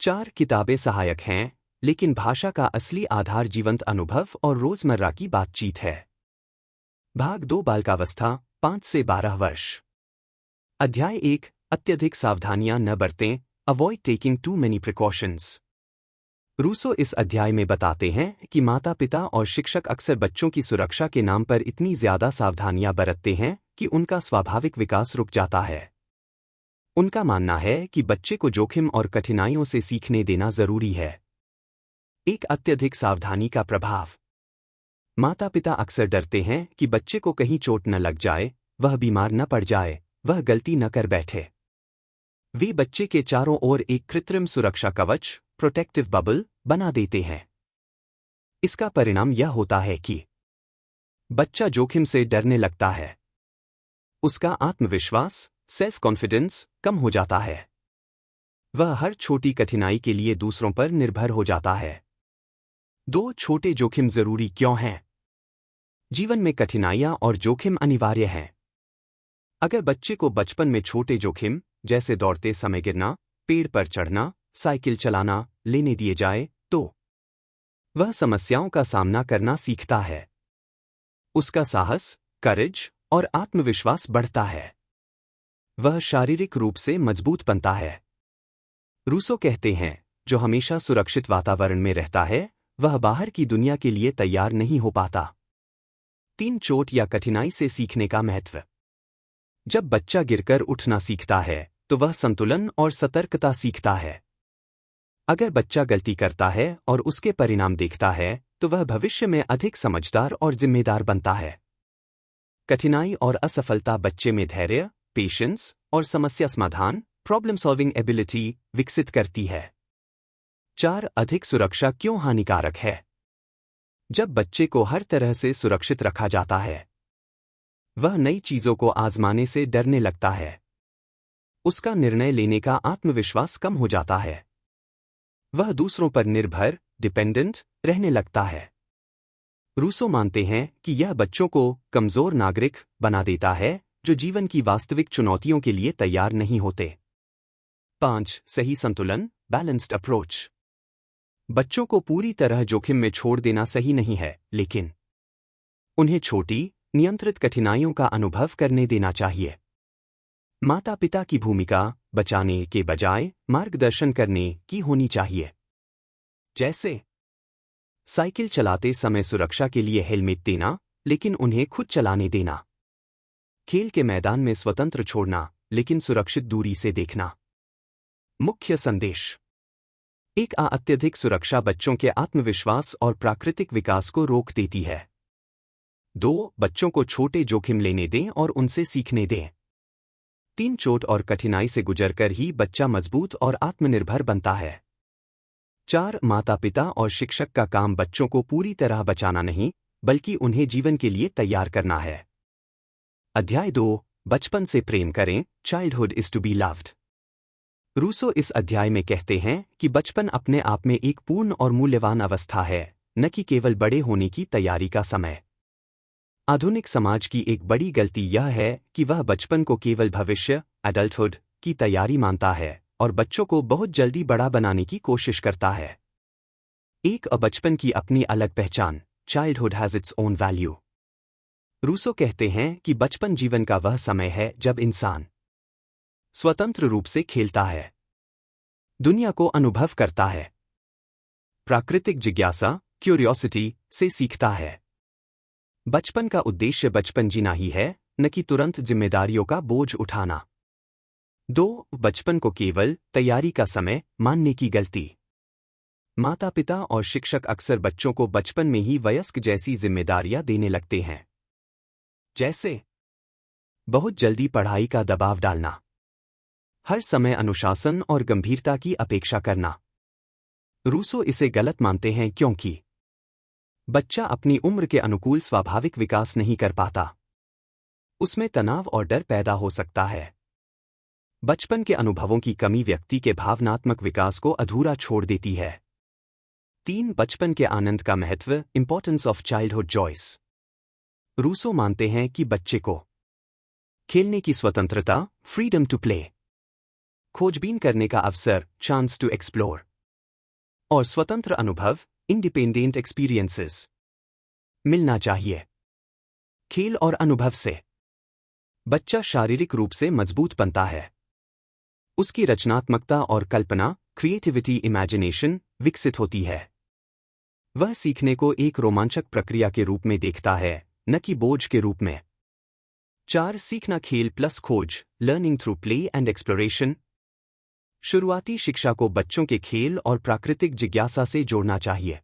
4 किताबें सहायक हैं, लेकिन भाषा का असली आधार जीवंत अनुभव और रोजमर्रा की बातचीत है। भाग 2 बालिकावस्था, 5 से 12 वर्ष। अध्याय 1 अत्यधिक सावधानियां न बरतें, avoid taking too many precautions. Rousseau इस अध्याय में बताते हैं कि माता पिता और शिक्षक अक्सर बच्चों की सुरक्षा के नाम पर इतनी ज्यादा सावधानियां बरतते हैं कि उनका स्वाभाविक विकास रुक जाता है। उनका मानना है कि बच्चे को जोखिम और कठिनाइयों से सीखने देना जरूरी है। एक अत्यधिक सावधानी का प्रभाव। माता पिता अक्सर डरते हैं कि बच्चे को कहीं चोट न लग जाए, वह बीमार न पड़ जाए, वह गलती न कर बैठे। वे बच्चे के चारों ओर एक कृत्रिम सुरक्षा कवच, प्रोटेक्टिव बबल, बना देते हैं। इसका परिणाम यह होता है कि बच्चा जोखिम से डरने लगता है। उसका आत्मविश्वास, सेल्फ कॉन्फिडेंस कम हो जाता है। वह हर छोटी कठिनाई के लिए दूसरों पर निर्भर हो जाता है। 2 छोटे जोखिम जरूरी क्यों हैं? जीवन में कठिनाइयां और जोखिम अनिवार्य हैं। अगर बच्चे को बचपन में छोटे जोखिम, जैसे दौड़ते समय गिरना, पेड़ पर चढ़ना, साइकिल चलाना, लेने दिए जाए, तो वह समस्याओं का सामना करना सीखता है। उसका साहस, करेज और आत्मविश्वास बढ़ता है। वह शारीरिक रूप से मजबूत बनता है। रूसो कहते हैं, जो हमेशा सुरक्षित वातावरण में रहता है वह बाहर की दुनिया के लिए तैयार नहीं हो पाता। 3 चोट या कठिनाई से सीखने का महत्व। जब बच्चा गिरकर उठना सीखता है तो वह संतुलन और सतर्कता सीखता है। अगर बच्चा गलती करता है और उसके परिणाम देखता है तो वह भविष्य में अधिक समझदार और जिम्मेदार बनता है। कठिनाई और असफलता बच्चे में धैर्य, पेशेंस और समस्या समाधान, प्रॉब्लम सॉल्विंग एबिलिटी विकसित करती है। 4. अधिक सुरक्षा क्यों हानिकारक है? जब बच्चे को हर तरह से सुरक्षित रखा जाता है वह नई चीजों को आजमाने से डरने लगता है। उसका निर्णय लेने का आत्मविश्वास कम हो जाता है। वह दूसरों पर निर्भर, डिपेंडेंट रहने लगता है। रूसो मानते हैं कि यह बच्चों को कमजोर नागरिक बना देता है जो जीवन की वास्तविक चुनौतियों के लिए तैयार नहीं होते। 5. सही संतुलन, बैलेंस्ड अप्रोच। बच्चों को पूरी तरह जोखिम में छोड़ देना सही नहीं है, लेकिन उन्हें छोटी, नियंत्रित कठिनाइयों का अनुभव करने देना चाहिए। माता पिता की भूमिका बचाने के बजाय मार्गदर्शन करने की होनी चाहिए। जैसे साइकिल चलाते समय सुरक्षा के लिए हेलमेट देना, लेकिन उन्हें खुद चलाने देना। खेल के मैदान में स्वतंत्र छोड़ना, लेकिन सुरक्षित दूरी से देखना। मुख्य संदेश। एक अत्यधिक सुरक्षा बच्चों के आत्मविश्वास और प्राकृतिक विकास को रोक देती है। 2. बच्चों को छोटे जोखिम लेने दें और उनसे सीखने दें। 3 चोट और कठिनाई से गुजरकर ही बच्चा मजबूत और आत्मनिर्भर बनता है। 4. माता पिता और शिक्षक का काम बच्चों को पूरी तरह बचाना नहीं, बल्कि उन्हें जीवन के लिए तैयार करना है। अध्याय 2. बचपन से प्रेम करें, childhood is to be loved. Rousseau इस अध्याय में कहते हैं कि बचपन अपने आप में एक पूर्ण और मूल्यवान अवस्था है, न कि केवल बड़े होने की तैयारी का समय। आधुनिक समाज की एक बड़ी गलती यह है कि वह बचपन को केवल भविष्य, एडल्टहुड की तैयारी मानता है और बच्चों को बहुत जल्दी बड़ा बनाने की कोशिश करता है। एक बचपन की अपनी अलग पहचान, childhood has its own value. Rousseau कहते हैं कि बचपन जीवन का वह समय है जब इंसान स्वतंत्र रूप से खेलता है, दुनिया को अनुभव करता है, प्राकृतिक जिज्ञासा, क्यूरियोसिटी से सीखता है। बचपन का उद्देश्य बचपन जीना ही है, न कि तुरंत जिम्मेदारियों का बोझ उठाना। 2. बचपन को केवल तैयारी का समय मानने की गलती। माता पिता और शिक्षक अक्सर बच्चों को बचपन में ही वयस्क जैसी जिम्मेदारियां देने लगते हैं, जैसे बहुत जल्दी पढ़ाई का दबाव डालना, हर समय अनुशासन और गंभीरता की अपेक्षा करना। रूसो इसे गलत मानते हैं क्योंकि बच्चा अपनी उम्र के अनुकूल स्वाभाविक विकास नहीं कर पाता। उसमें तनाव और डर पैदा हो सकता है। बचपन के अनुभवों की कमी व्यक्ति के भावनात्मक विकास को अधूरा छोड़ देती है। 3. बचपन के आनंद का महत्व, importance of childhood joys. Rousseau मानते हैं कि बच्चे को खेलने की स्वतंत्रता, फ्रीडम टू प्ले, खोजबीन करने का अवसर, चांस टू एक्सप्लोर, और स्वतंत्र अनुभव, इंडिपेंडेंट एक्सपीरियंसेस मिलना चाहिए। खेल और अनुभव से बच्चा शारीरिक रूप से मजबूत बनता है। उसकी रचनात्मकता और कल्पना, क्रिएटिविटी, इमेजिनेशन विकसित होती है। वह सीखने को एक रोमांचक प्रक्रिया के रूप में देखता है, न कि बोझ के रूप में। 4. सीखना खेल प्लस खोज, learning through play and exploration. शुरुआती शिक्षा को बच्चों के खेल और प्राकृतिक जिज्ञासा से जोड़ना चाहिए।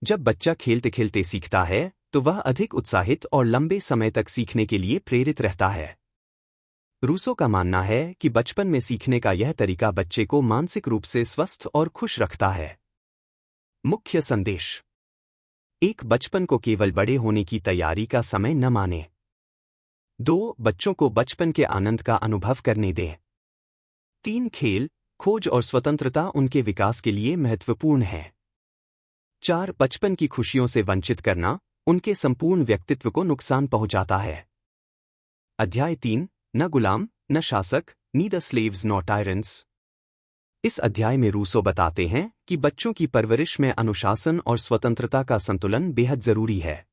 जब बच्चा खेलते खेलते सीखता है तो वह अधिक उत्साहित और लंबे समय तक सीखने के लिए प्रेरित रहता है। रूसो का मानना है कि बचपन में सीखने का यह तरीका बच्चे को मानसिक रूप से स्वस्थ और खुश रखता है। मुख्य संदेश। 1. बचपन को केवल बड़े होने की तैयारी का समय न माने। 2. बच्चों को बचपन के आनंद का अनुभव करने दें। 3. खेल, खोज और स्वतंत्रता उनके विकास के लिए महत्वपूर्ण है। 4. बचपन की खुशियों से वंचित करना उनके संपूर्ण व्यक्तित्व को नुकसान पहुंचाता है। अध्याय 3. न गुलाम, न शासक, नीदर स्लेव्स नॉर टायरेंट्स। इस अध्याय में रूसो बताते हैं कि बच्चों की परवरिश में अनुशासन और स्वतंत्रता का संतुलन बेहद जरूरी है।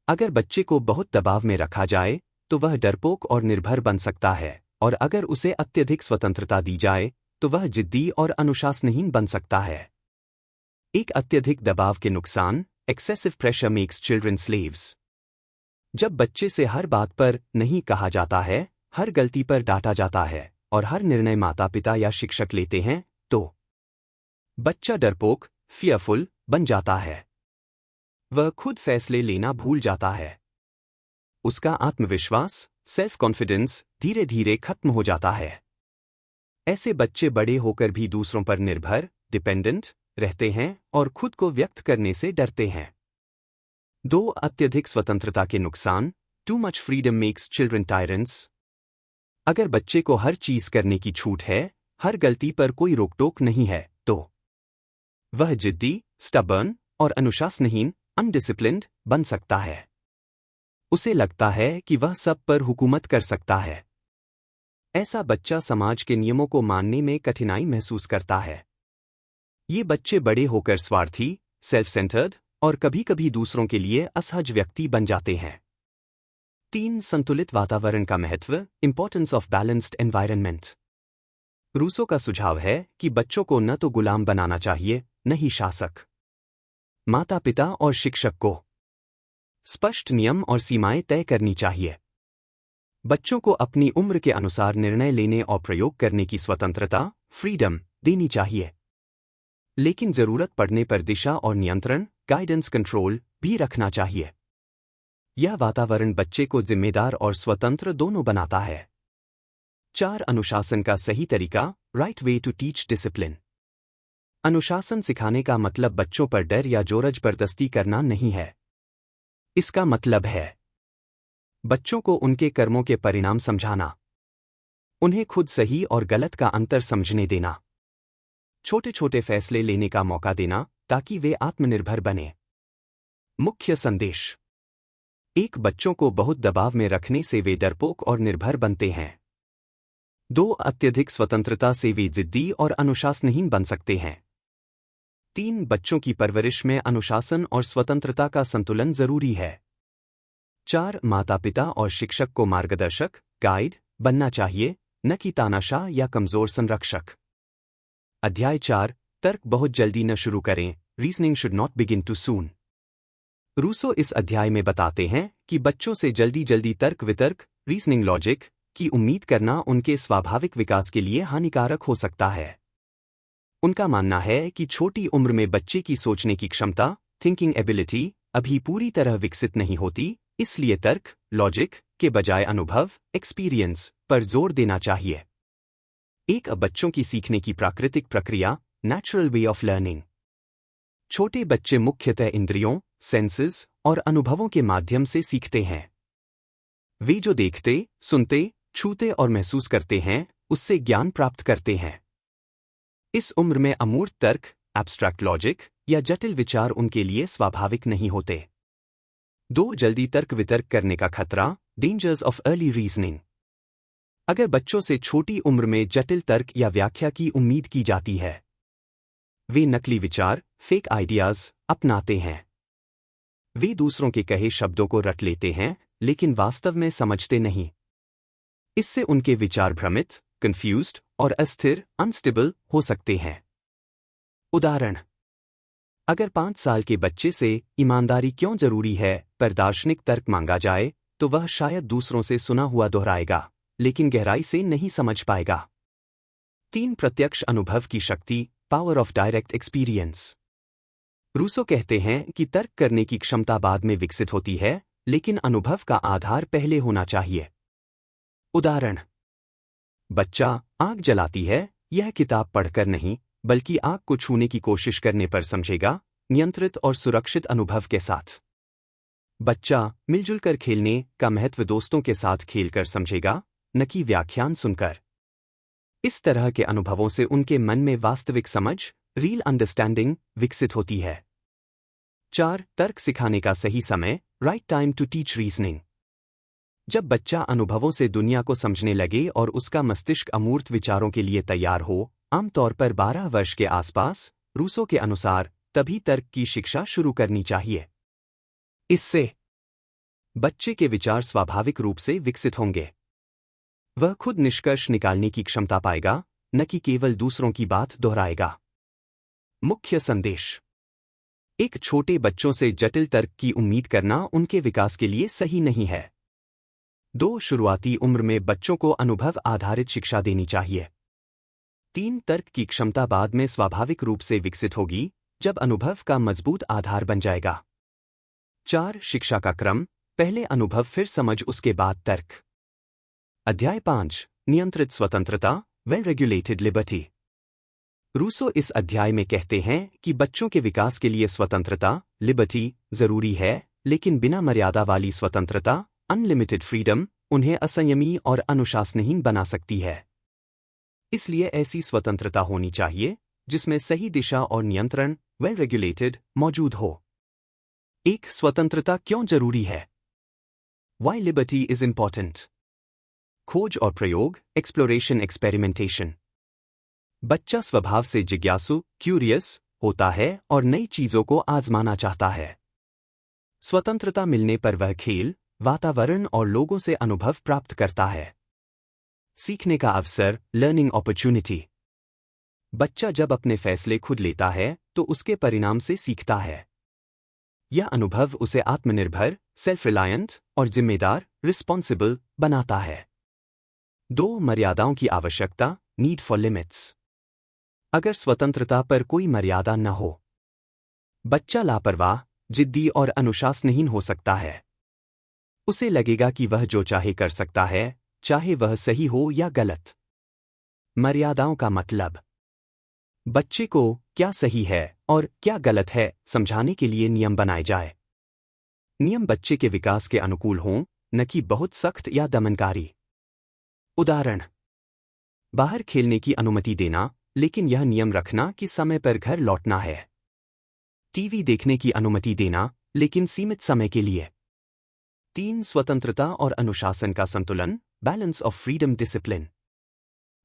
अगर बच्चे को बहुत दबाव में रखा जाए तो वह डरपोक और निर्भर बन सकता है, और अगर उसे अत्यधिक स्वतंत्रता दी जाए तो वह जिद्दी और अनुशासनहीन बन सकता है। एक अत्यधिक दबाव के नुकसान, excessive pressure makes children slaves. जब बच्चे से हर बात पर नहीं कहा जाता है, हर गलती पर डांटा जाता है और हर निर्णय माता पिता या शिक्षक लेते हैं, तो बच्चा डरपोक, फियरफुल बन जाता है। वह खुद फैसले लेना भूल जाता है। उसका आत्मविश्वास, सेल्फ कॉन्फिडेंस धीरे धीरे खत्म हो जाता है। ऐसे बच्चे बड़े होकर भी दूसरों पर निर्भर, डिपेंडेंट रहते हैं और खुद को व्यक्त करने से डरते हैं। 2. अत्यधिक स्वतंत्रता के नुकसान, too much freedom makes children tyrants. अगर बच्चे को हर चीज करने की छूट है, हर गलती पर कोई रोक-टोक नहीं है, तो वह जिद्दी, स्टबर्न और अनुशासनहीन, अनडिसिप्लिन्ड बन सकता है। उसे लगता है कि वह सब पर हुकूमत कर सकता है। ऐसा बच्चा समाज के नियमों को मानने में कठिनाई महसूस करता है। ये बच्चे बड़े होकर स्वार्थी, सेल्फ सेंटर्ड और कभी-कभी दूसरों के लिए असहज व्यक्ति बन जाते हैं। 3. संतुलित वातावरण का महत्व, importance of balanced environment. Rousseau का सुझाव है कि बच्चों को न तो गुलाम बनाना चाहिए, न ही शासक। माता पिता और शिक्षक को स्पष्ट नियम और सीमाएं तय करनी चाहिए। बच्चों को अपनी उम्र के अनुसार निर्णय लेने और प्रयोग करने की स्वतंत्रता, फ्रीडम देनी चाहिए। लेकिन जरूरत पड़ने पर दिशा और नियंत्रण, गाइडेंस कंट्रोल भी रखना चाहिए। यह वातावरण बच्चे को जिम्मेदार और स्वतंत्र दोनों बनाता है। 4. अनुशासन का सही तरीका, right way to teach discipline. अनुशासन सिखाने का मतलब बच्चों पर डर या जोर जबरदस्ती करना नहीं है। इसका मतलब है बच्चों को उनके कर्मों के परिणाम समझाना, उन्हें खुद सही और गलत का अंतर समझने देना, छोटे छोटे फैसले लेने का मौका देना ताकि वे आत्मनिर्भर बने। मुख्य संदेश: 1. बच्चों को बहुत दबाव में रखने से वे डरपोक और निर्भर बनते हैं। 2. अत्यधिक स्वतंत्रता से वे जिद्दी और अनुशासनहीन बन सकते हैं। 3. बच्चों की परवरिश में अनुशासन और स्वतंत्रता का संतुलन जरूरी है। 4. माता पिता और शिक्षक को मार्गदर्शक, गाइड बनना चाहिए, न कि तानाशाह या कमजोर संरक्षक। अध्याय 4. तर्क बहुत जल्दी न शुरू करें, reasoning should not begin too soon. Rousseau इस अध्याय में बताते हैं कि बच्चों से जल्दी जल्दी तर्क वितर्क, रीजनिंग लॉजिक की उम्मीद करना उनके स्वाभाविक विकास के लिए हानिकारक हो सकता है। उनका मानना है कि छोटी उम्र में बच्चे की सोचने की क्षमता, थिंकिंग एबिलिटी, अभी पूरी तरह विकसित नहीं होती, इसलिए तर्क, लॉजिक के बजाय अनुभव, एक्सपीरियंस पर जोर देना चाहिए। 1. बच्चों की सीखने की प्राकृतिक प्रक्रिया, नेचुरल वे ऑफ लर्निंग। छोटे बच्चे मुख्यतः इंद्रियों, सेंसेस और अनुभवों के माध्यम से सीखते हैं। वे जो देखते, सुनते, छूते और महसूस करते हैं, उससे ज्ञान प्राप्त करते हैं। इस उम्र में अमूर्त तर्क, एब्स्ट्रैक्ट लॉजिक या जटिल विचार उनके लिए स्वाभाविक नहीं होते। 2. जल्दी तर्क वितर्क करने का खतरा, डेंजर्स ऑफ अर्ली रीजनिंग। अगर बच्चों से छोटी उम्र में जटिल तर्क या व्याख्या की उम्मीद की जाती है, वे नकली विचार, फेक आइडियाज अपनाते हैं। वे दूसरों के कहे शब्दों को रट लेते हैं, लेकिन वास्तव में समझते नहीं। इससे उनके विचार भ्रमित, कंफ्यूज्ड और अस्थिर, अनस्टेबल हो सकते हैं। उदाहरण: अगर 5 साल के बच्चे से ईमानदारी क्यों जरूरी है पर दार्शनिक तर्क मांगा जाए, तो वह शायद दूसरों से सुना हुआ दोहराएगा, लेकिन गहराई से नहीं समझ पाएगा। 3. प्रत्यक्ष अनुभव की शक्ति, power of direct experience. Rousseau कहते हैं कि तर्क करने की क्षमता बाद में विकसित होती है, लेकिन अनुभव का आधार पहले होना चाहिए। उदाहरण: बच्चा आग जलाती है, यह किताब पढ़कर नहीं, बल्कि आग को छूने की कोशिश करने पर समझेगा, नियंत्रित और सुरक्षित अनुभव के साथ। बच्चा मिलजुल कर खेलने का महत्व दोस्तों के साथ खेलकर समझेगा, न कि व्याख्यान सुनकर। इस तरह के अनुभवों से उनके मन में वास्तविक समझ, रियल अंडरस्टैंडिंग विकसित होती है। 4. तर्क सिखाने का सही समय, right time to teach reasoning. जब बच्चा अनुभवों से दुनिया को समझने लगे और उसका मस्तिष्क अमूर्त विचारों के लिए तैयार हो, आमतौर पर 12 वर्ष के आसपास, रूसो के अनुसार, तभी तर्क की शिक्षा शुरू करनी चाहिए। इससे बच्चे के विचार स्वाभाविक रूप से विकसित होंगे। वह खुद निष्कर्ष निकालने की क्षमता पाएगा, न कि केवल दूसरों की बात दोहराएगा। मुख्य संदेश: एक छोटे बच्चों से जटिल तर्क की उम्मीद करना उनके विकास के लिए सही नहीं है। 2. शुरुआती उम्र में बच्चों को अनुभव आधारित शिक्षा देनी चाहिए। 3. तर्क की क्षमता बाद में स्वाभाविक रूप से विकसित होगी, जब अनुभव का मजबूत आधार बन जाएगा। 4. शिक्षा का क्रम: पहले अनुभव, फिर समझ, उसके बाद तर्क। अध्याय 5: नियंत्रित स्वतंत्रता, वेल रेगुलेटेड लिबर्टी। रूसो इस अध्याय में कहते हैं कि बच्चों के विकास के लिए स्वतंत्रता, लिबर्टी, जरूरी है, लेकिन बिना मर्यादा वाली स्वतंत्रता, अनलिमिटेड फ्रीडम, उन्हें असंयमी और अनुशासनहीन बना सकती है। इसलिए ऐसी स्वतंत्रता होनी चाहिए जिसमें सही दिशा और नियंत्रण, वेल रेगुलेटेड, मौजूद हो। एक स्वतंत्रता क्यों जरूरी है? Why liberty is important. खोज और प्रयोग, एक्सप्लोरेशन, एक्सपेरिमेंटेशन। बच्चा स्वभाव से जिज्ञासु, क्यूरियस होता है और नई चीजों को आजमाना चाहता है। स्वतंत्रता मिलने पर वह खेल, वातावरण और लोगों से अनुभव प्राप्त करता है। सीखने का अवसर, लर्निंग अपॉर्चुनिटी। बच्चा जब अपने फैसले खुद लेता है तो उसके परिणाम से सीखता है। यह अनुभव उसे आत्मनिर्भर, सेल्फ रिलायंट और जिम्मेदार, रिस्पॉन्सिबल बनाता है। 2. मर्यादाओं की आवश्यकता, नीड फॉर लिमिट्स। अगर स्वतंत्रता पर कोई मर्यादा न हो, बच्चा लापरवाह, जिद्दी और अनुशासनहीन हो सकता है। उसे लगेगा कि वह जो चाहे कर सकता है, चाहे वह सही हो या गलत। मर्यादाओं का मतलब: बच्चे को क्या सही है और क्या गलत है समझाने के लिए नियम बनाए जाए। नियम बच्चे के विकास के अनुकूल हों, न कि बहुत सख्त या दमनकारी। उदाहरण: बाहर खेलने की अनुमति देना, लेकिन यह नियम रखना कि समय पर घर लौटना है। टीवी देखने की अनुमति देना, लेकिन सीमित समय के लिए। 3. स्वतंत्रता और अनुशासन का संतुलन, बैलेंस ऑफ फ्रीडम डिसिप्लिन।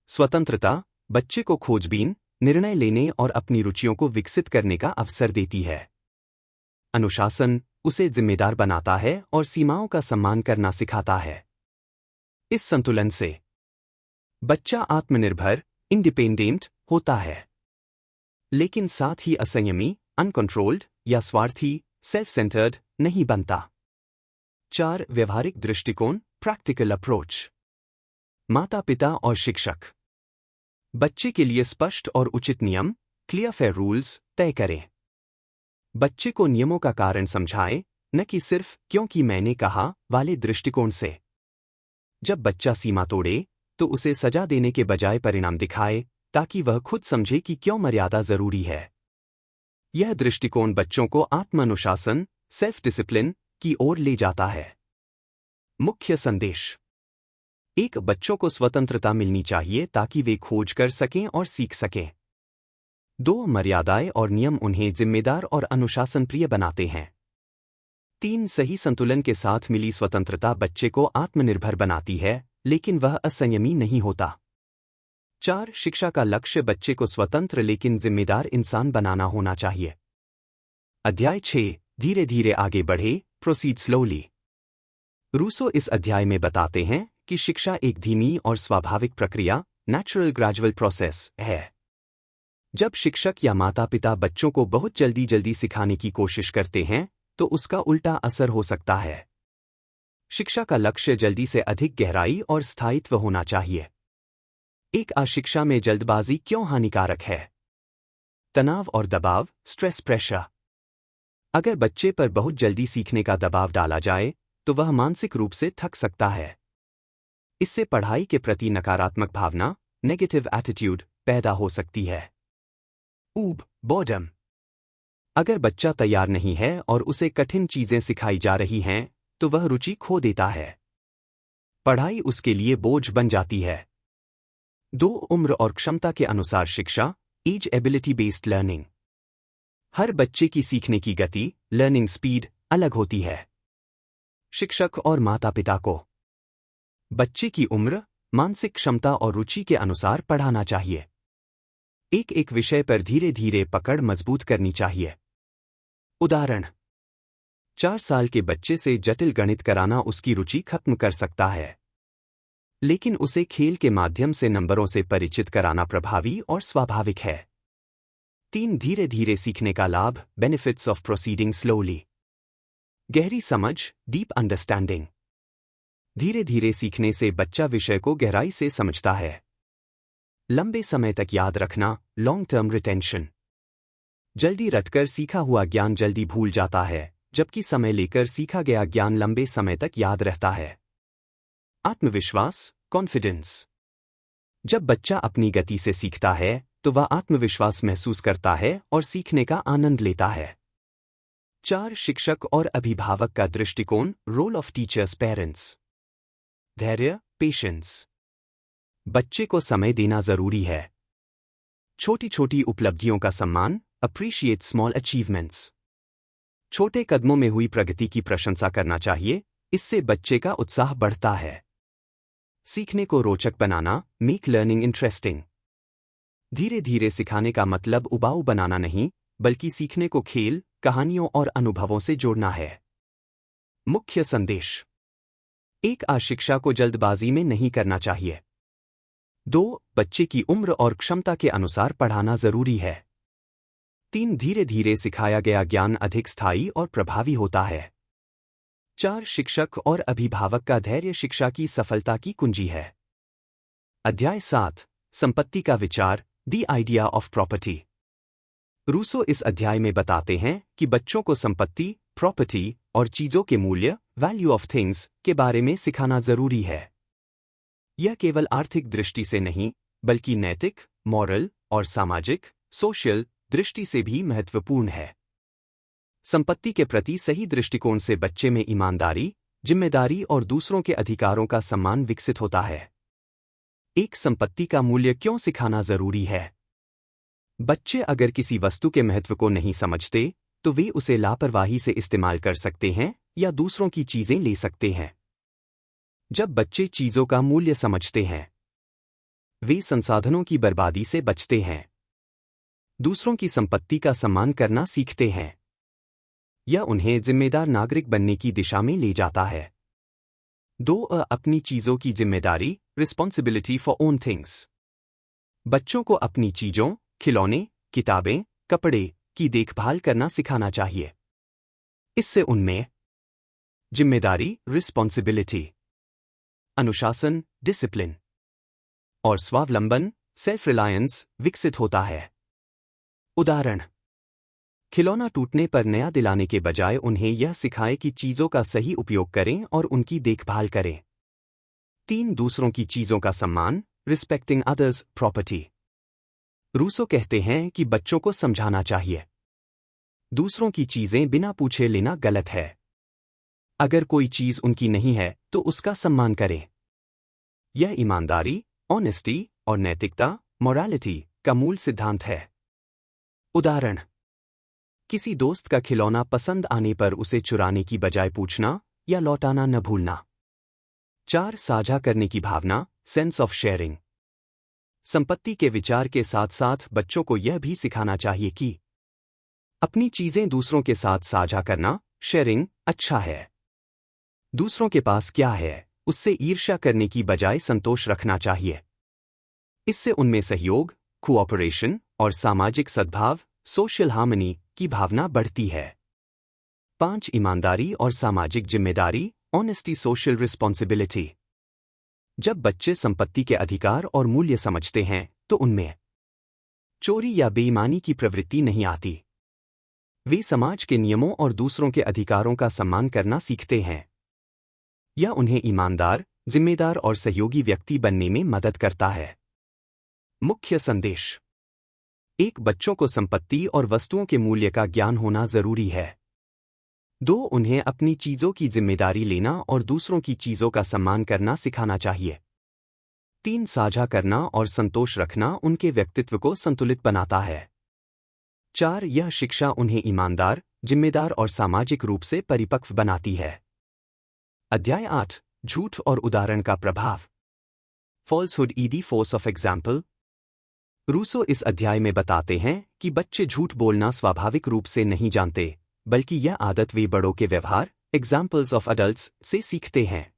स्वतंत्रता बच्चे को खोजबीन, निर्णय लेने और अपनी रुचियों को विकसित करने का अवसर देती है। अनुशासन उसे जिम्मेदार बनाता है और सीमाओं का सम्मान करना सिखाता है। इस संतुलन से बच्चा आत्मनिर्भर, इंडिपेंडेंट होता है, लेकिन साथ ही असंयमी, अनकंट्रोल्ड या स्वार्थी, सेल्फ सेंटर्ड नहीं बनता। 4. व्यवहारिक दृष्टिकोण, प्रैक्टिकल अप्रोच। माता पिता और शिक्षक बच्चे के लिए स्पष्ट और उचित नियम, क्लियर फेयर रूल्स तय करें। बच्चे को नियमों का कारण समझाएं, न कि सिर्फ क्योंकि मैंने कहा वाले दृष्टिकोण से। जब बच्चा सीमा तोड़े तो उसे सजा देने के बजाय परिणाम दिखाए, ताकि वह खुद समझे कि क्यों मर्यादा जरूरी है। यह दृष्टिकोण बच्चों को आत्मानुशासन, सेल्फ डिसिप्लिन की ओर ले जाता है। मुख्य संदेश: 1. बच्चों को स्वतंत्रता मिलनी चाहिए ताकि वे खोज कर सकें और सीख सकें। 2. मर्यादाएं और नियम उन्हें जिम्मेदार और अनुशासन प्रिय बनाते हैं। 3. सही संतुलन के साथ मिली स्वतंत्रता बच्चे को आत्मनिर्भर बनाती है, लेकिन वह असंयमी नहीं होता। 4. शिक्षा का लक्ष्य बच्चे को स्वतंत्र लेकिन जिम्मेदार इंसान बनाना होना चाहिए। अध्याय 6: धीरे धीरे आगे बढ़े, प्रोसीड स्लोली। रूसो इस अध्याय में बताते हैं कि शिक्षा एक धीमी और स्वाभाविक प्रक्रिया, नेचुरल ग्रेजुअल प्रोसेस है। जब शिक्षक या माता पिता बच्चों को बहुत जल्दी सिखाने की कोशिश करते हैं तो उसका उल्टा असर हो सकता है। शिक्षा का लक्ष्य जल्दी से अधिक गहराई और स्थायित्व होना चाहिए। एक शिक्षा में जल्दबाजी क्यों हानिकारक है? तनाव और दबाव, स्ट्रेस प्रेशर। अगर बच्चे पर बहुत जल्दी सीखने का दबाव डाला जाए तो वह मानसिक रूप से थक सकता है। इससे पढ़ाई के प्रति नकारात्मक भावना, नेगेटिव एटीट्यूड पैदा हो सकती है। बोर्डम। अगर बच्चा तैयार नहीं है और उसे कठिन चीजें सिखाई जा रही हैं तो वह रुचि खो देता है। पढ़ाई उसके लिए बोझ बन जाती है। 2. उम्र और क्षमता के अनुसार शिक्षा, एज एबिलिटी बेस्ड लर्निंग। हर बच्चे की सीखने की गति, लर्निंग स्पीड अलग होती है। शिक्षक और माता पिता को बच्चे की उम्र, मानसिक क्षमता और रुचि के अनुसार पढ़ाना चाहिए। एक विषय पर धीरे धीरे पकड़ मजबूत करनी चाहिए। उदाहरण: 4 साल के बच्चे से जटिल गणित कराना उसकी रुचि खत्म कर सकता है। लेकिन उसे खेल के माध्यम से नंबरों से परिचित कराना प्रभावी और स्वाभाविक है। 3 धीरे धीरे सीखने का लाभ, बेनिफिट्स ऑफ प्रोसीडिंग स्लोली। गहरी समझ, डीप अंडरस्टैंडिंग। धीरे धीरे सीखने से बच्चा विषय को गहराई से समझता है। लंबे समय तक याद रखना, लॉन्ग टर्म रिटेंशन। जल्दी रटकर सीखा हुआ ज्ञान जल्दी भूल जाता है, जबकि समय लेकर सीखा गया ज्ञान लंबे समय तक याद रहता है। आत्मविश्वास, कॉन्फिडेंस। जब बच्चा अपनी गति से सीखता है तो वह आत्मविश्वास महसूस करता है और सीखने का आनंद लेता है। 4 शिक्षक और अभिभावक का दृष्टिकोण, रोल ऑफ टीचर्स पेरेंट्स। धैर्य, पेशेंस। बच्चे को समय देना जरूरी है। छोटी छोटी उपलब्धियों का सम्मान, अप्रिशिएट स्मॉल अचीवमेंट्स। छोटे कदमों में हुई प्रगति की प्रशंसा करना चाहिए, इससे बच्चे का उत्साह बढ़ता है। सीखने को रोचक बनाना, मेक लर्निंग इंटरेस्टिंग। धीरे धीरे सिखाने का मतलब उबाऊ बनाना नहीं, बल्कि सीखने को खेल, कहानियों और अनुभवों से जोड़ना है। मुख्य संदेश। 1 शिक्षा को जल्दबाजी में नहीं करना चाहिए। 2 बच्चे की उम्र और क्षमता के अनुसार पढ़ाना जरूरी है। 3 धीरे धीरे सिखाया गया ज्ञान अधिक स्थायी और प्रभावी होता है। 4 शिक्षक और अभिभावक का धैर्य शिक्षा की सफलता की कुंजी है। अध्याय 7 संपत्ति का विचार, the idea of property. Rousseau इस अध्याय में बताते हैं कि बच्चों को संपत्ति, प्रॉपर्टी और चीजों के मूल्य, वैल्यू ऑफ थिंग्स के बारे में सिखाना जरूरी है। यह केवल आर्थिक दृष्टि से नहीं, बल्कि नैतिक, मॉरल और सामाजिक, सोशल दृष्टि से भी महत्वपूर्ण है। संपत्ति के प्रति सही दृष्टिकोण से बच्चे में ईमानदारी, जिम्मेदारी और दूसरों के अधिकारों का सम्मान विकसित होता है। एक संपत्ति का मूल्य क्यों सिखाना जरूरी है? बच्चे अगर किसी वस्तु के महत्व को नहीं समझते तो वे उसे लापरवाही से इस्तेमाल कर सकते हैं या दूसरों की चीजें ले सकते हैं। जब बच्चे चीजों का मूल्य समझते हैं, वे संसाधनों की बर्बादी से बचते हैं। दूसरों की संपत्ति का सम्मान करना सीखते हैं। यह उन्हें जिम्मेदार नागरिक बनने की दिशा में ले जाता है। 2 अपनी चीजों की जिम्मेदारी, रिस्पॉन्सिबिलिटी फॉर ओन थिंग्स। बच्चों को अपनी चीजों, खिलौने, किताबें, कपड़े की देखभाल करना सिखाना चाहिए। इससे उनमें जिम्मेदारी, रिस्पॉन्सिबिलिटी, अनुशासन, डिसिप्लिन और स्वावलंबन, सेल्फ रिलायंस विकसित होता है। उदाहरण, खिलौना टूटने पर नया दिलाने के बजाय उन्हें यह सिखाएं कि चीजों का सही उपयोग करें और उनकी देखभाल करें। 3 दूसरों की चीजों का सम्मान, रिस्पेक्टिंग अदर्स प्रॉपर्टी। रूसो कहते हैं कि बच्चों को समझाना चाहिए, दूसरों की चीजें बिना पूछे लेना गलत है। अगर कोई चीज उनकी नहीं है तो उसका सम्मान करें। यह ईमानदारी, ऑनेस्टी और नैतिकता, मोरालिटी का मूल सिद्धांत है। उदाहरण, किसी दोस्त का खिलौना पसंद आने पर उसे चुराने की बजाय पूछना या लौटाना न भूलना। 4 साझा करने की भावना, सेंस ऑफ शेयरिंग। संपत्ति के विचार के साथ साथ बच्चों को यह भी सिखाना चाहिए कि अपनी चीजें दूसरों के साथ साझा करना, शेयरिंग, अच्छा है। दूसरों के पास क्या है उससे ईर्ष्या करने की बजाय संतोष रखना चाहिए। इससे उनमें सहयोग, कोऑपरेशन और सामाजिक सद्भाव, सोशल हार्मनी की भावना बढ़ती है। 5 ईमानदारी और सामाजिक जिम्मेदारी, ऑनेस्टी, सोशल रिस्पॉन्सिबिलिटी। जब बच्चे संपत्ति के अधिकार और मूल्य समझते हैं तो उनमें चोरी या बेईमानी की प्रवृत्ति नहीं आती। वे समाज के नियमों और दूसरों के अधिकारों का सम्मान करना सीखते हैं। यह उन्हें ईमानदार, जिम्मेदार और सहयोगी व्यक्ति बनने में मदद करता है। मुख्य संदेश। 1 बच्चों को संपत्ति और वस्तुओं के मूल्य का ज्ञान होना जरूरी है। 2 उन्हें अपनी चीजों की जिम्मेदारी लेना और दूसरों की चीजों का सम्मान करना सिखाना चाहिए। 3 साझा करना और संतोष रखना उनके व्यक्तित्व को संतुलित बनाता है। 4 यह शिक्षा उन्हें ईमानदार, जिम्मेदार और सामाजिक रूप से परिपक्व बनाती है। अध्याय 8 झूठ और उदाहरण का प्रभाव, falsehood the force of example. Rousseau इस अध्याय में बताते हैं कि बच्चे झूठ बोलना स्वाभाविक रूप से नहीं जानते, बल्कि यह आदत वे बड़ों के व्यवहार, एग्जाम्पल्स ऑफ अडल्ट्स से सीखते हैं।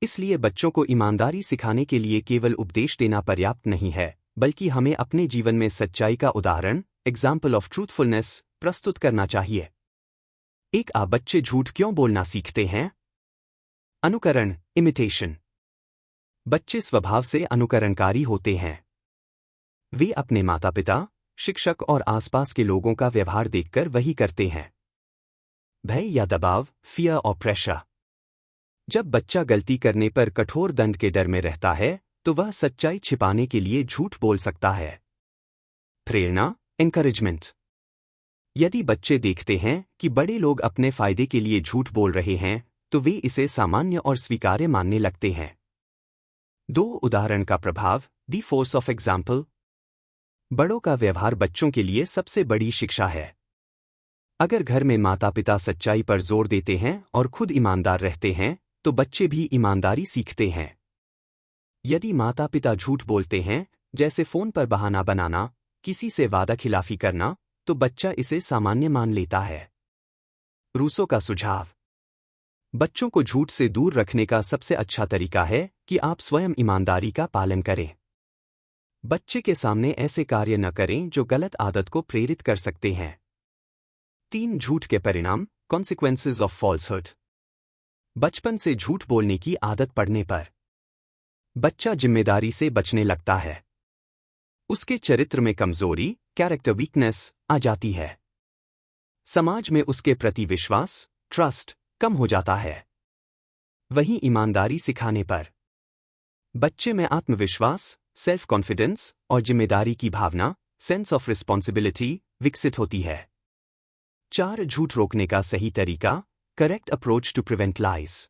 इसलिए बच्चों को ईमानदारी सिखाने के लिए केवल उपदेश देना पर्याप्त नहीं है, बल्कि हमें अपने जीवन में सच्चाई का उदाहरण, एग्जाम्पल ऑफ ट्रूथफुलनेस, प्रस्तुत करना चाहिए। बच्चे झूठ क्यों बोलना सीखते हैं? अनुकरण, इमिटेशन। बच्चे स्वभाव से अनुकरणकारी होते हैं। वे अपने माता पिता, शिक्षक और आसपास के लोगों का व्यवहार देखकर वही करते हैं। भय या दबाव, फियर और प्रेशर। जब बच्चा गलती करने पर कठोर दंड के डर में रहता है, तो वह सच्चाई छिपाने के लिए झूठ बोल सकता है। प्रेरणा, एनकरेजमेंट। यदि बच्चे देखते हैं कि बड़े लोग अपने फायदे के लिए झूठ बोल रहे हैं, तो वे इसे सामान्य और स्वीकार्य मानने लगते हैं। 2 उदाहरण का प्रभाव, द फोर्स ऑफ एग्जाम्पल। बड़ों का व्यवहार बच्चों के लिए सबसे बड़ी शिक्षा है। अगर घर में माता पिता सच्चाई पर जोर देते हैं और खुद ईमानदार रहते हैं, तो बच्चे भी ईमानदारी सीखते हैं। यदि माता पिता झूठ बोलते हैं, जैसे फोन पर बहाना बनाना, किसी से वादा खिलाफी करना, तो बच्चा इसे सामान्य मान लेता है। रूसो का सुझाव। बच्चों को झूठ से दूर रखने का सबसे अच्छा तरीका है कि आप स्वयं ईमानदारी का पालन करें। बच्चे के सामने ऐसे कार्य न करें जो गलत आदत को प्रेरित कर सकते हैं। 3 झूठ के परिणाम, कॉन्सिक्वेंसेज ऑफ फॉल्सहुड। बचपन से झूठ बोलने की आदत पड़ने पर बच्चा जिम्मेदारी से बचने लगता है। उसके चरित्र में कमजोरी, कैरेक्टर वीकनेस, आ जाती है। समाज में उसके प्रति विश्वास, ट्रस्ट, कम हो जाता है। वहीं ईमानदारी सिखाने पर बच्चे में आत्मविश्वास, सेल्फ कॉन्फिडेंस और जिम्मेदारी की भावना, सेंस ऑफ रिस्पॉन्सिबिलिटी, विकसित होती है। 4 झूठ रोकने का सही तरीका, correct approach to prevent lies.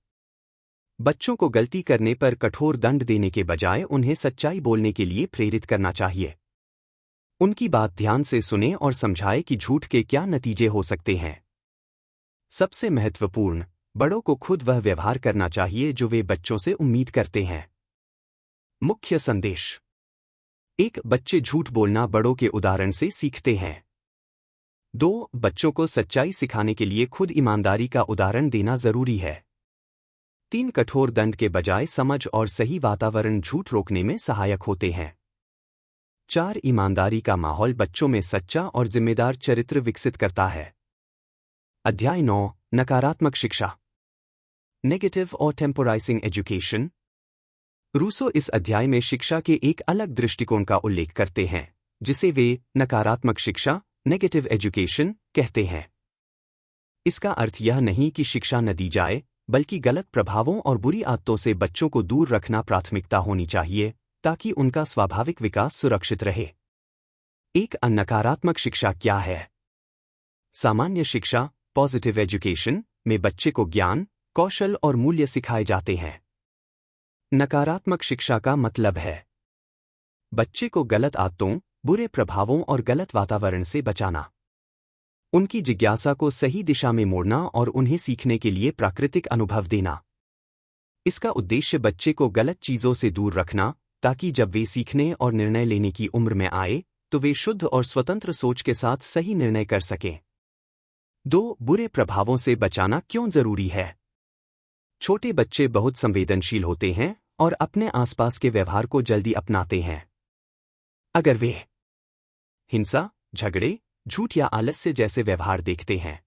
बच्चों को गलती करने पर कठोर दंड देने के बजाय उन्हें सच्चाई बोलने के लिए प्रेरित करना चाहिए। उनकी बात ध्यान से सुने और समझाए कि झूठ के क्या नतीजे हो सकते हैं। सबसे महत्वपूर्ण, बड़ों को खुद वह व्यवहार करना चाहिए जो वे बच्चों से उम्मीद करते हैं। मुख्य संदेश। 1. बच्चे झूठ बोलना बड़ों के उदाहरण से सीखते हैं। 2. बच्चों को सच्चाई सिखाने के लिए खुद ईमानदारी का उदाहरण देना जरूरी है। 3. कठोर दंड के बजाय समझ और सही वातावरण झूठ रोकने में सहायक होते हैं। 4. ईमानदारी का माहौल बच्चों में सच्चा और जिम्मेदार चरित्र विकसित करता है। अध्याय 9, नकारात्मक शिक्षा, नेगेटिव और टेम्पोराइजिंग एजुकेशन। रूसो इस अध्याय में शिक्षा के एक अलग दृष्टिकोण का उल्लेख करते हैं, जिसे वे नकारात्मक शिक्षा, नेगेटिव एजुकेशन, कहते हैं। इसका अर्थ यह नहीं कि शिक्षा न दी जाए, बल्कि गलत प्रभावों और बुरी आदतों से बच्चों को दूर रखना प्राथमिकता होनी चाहिए, ताकि उनका स्वाभाविक विकास सुरक्षित रहे। एक नकारात्मक शिक्षा क्या है? सामान्य शिक्षा, पॉजिटिव एजुकेशन, में बच्चे को ज्ञान, कौशल और मूल्य सिखाए जाते हैं। नकारात्मक शिक्षा का मतलब है बच्चे को गलत आदतों, बुरे प्रभावों और गलत वातावरण से बचाना, उनकी जिज्ञासा को सही दिशा में मोड़ना और उन्हें सीखने के लिए प्राकृतिक अनुभव देना। इसका उद्देश्य बच्चे को गलत चीजों से दूर रखना, ताकि जब वे सीखने और निर्णय लेने की उम्र में आए, तो वे शुद्ध और स्वतंत्र सोच के साथ सही निर्णय कर सकें। 2. बुरे प्रभावों से बचाना क्यों जरूरी है? छोटे बच्चे बहुत संवेदनशील होते हैं और अपने आसपास के व्यवहार को जल्दी अपनाते हैं। अगर वे हिंसा, झगड़े, झूठ या आलस्य जैसे व्यवहार देखते हैं,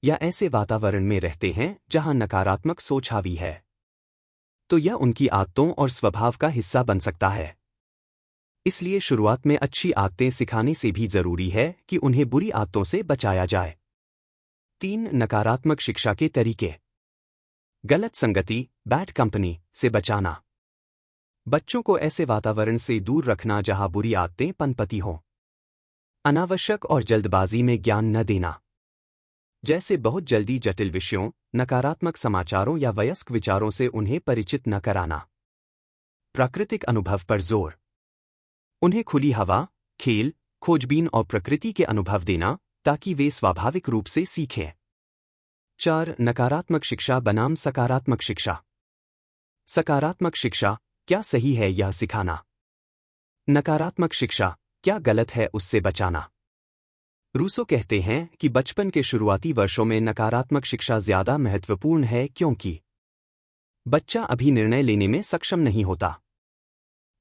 या ऐसे वातावरण में रहते हैं जहां नकारात्मक सोच हावी है, तो यह उनकी आदतों और स्वभाव का हिस्सा बन सकता है। इसलिए शुरुआत में अच्छी आदतें सिखाने से भी जरूरी है कि उन्हें बुरी आदतों से बचाया जाए। 3. नकारात्मक शिक्षा के तरीके। गलत संगति, बैड कंपनी, से बचाना। बच्चों को ऐसे वातावरण से दूर रखना जहां बुरी आदतें पनपती हों। अनावश्यक और जल्दबाजी में ज्ञान न देना, जैसे बहुत जल्दी जटिल विषयों, नकारात्मक समाचारों या वयस्क विचारों से उन्हें परिचित न कराना। प्राकृतिक अनुभव पर जोर, उन्हें खुली हवा, खेल, खोजबीन और प्रकृति के अनुभव देना, ताकि वे स्वाभाविक रूप से सीखें। 4. नकारात्मक शिक्षा बनाम सकारात्मक शिक्षा। सकारात्मक शिक्षा, क्या सही है यह सिखाना। नकारात्मक शिक्षा, क्या गलत है उससे बचाना। रूसो कहते हैं कि बचपन के शुरुआती वर्षों में नकारात्मक शिक्षा ज्यादा महत्वपूर्ण है, क्योंकि बच्चा अभी निर्णय लेने में सक्षम नहीं होता।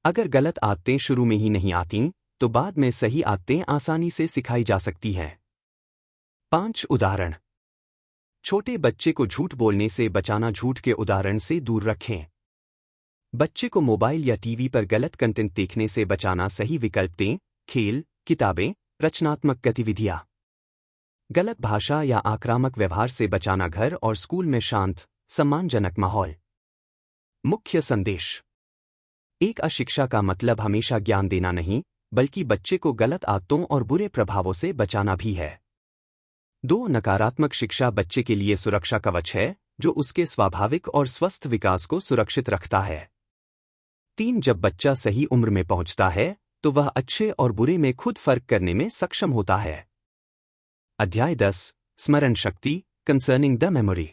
अगर गलत आदतें शुरू में ही नहीं आती, तो बाद में सही आदतें आसानी से सिखाई जा सकती हैं। 5 उदाहरण। छोटे बच्चे को झूठ बोलने से बचाना। झूठ के उदाहरण से दूर रखें। बच्चे को मोबाइल या टीवी पर गलत कंटेंट देखने से बचाना। सही विकल्प दें: खेल, किताबें, रचनात्मक गतिविधियां। गलत भाषा या आक्रामक व्यवहार से बचाना। घर और स्कूल में शांत, सम्मानजनक माहौल। मुख्य संदेश: एक अशिक्षा का मतलब हमेशा ज्ञान देना नहीं, बल्कि बच्चे को गलत आदतों और बुरे प्रभावों से बचाना भी है। 2 नकारात्मक शिक्षा बच्चे के लिए सुरक्षा कवच है, जो उसके स्वाभाविक और स्वस्थ विकास को सुरक्षित रखता है। 3 जब बच्चा सही उम्र में पहुंचता है, तो वह अच्छे और बुरे में खुद फर्क करने में सक्षम होता है। अध्याय 10 स्मरण शक्ति, कंसर्निंग द मेमोरी।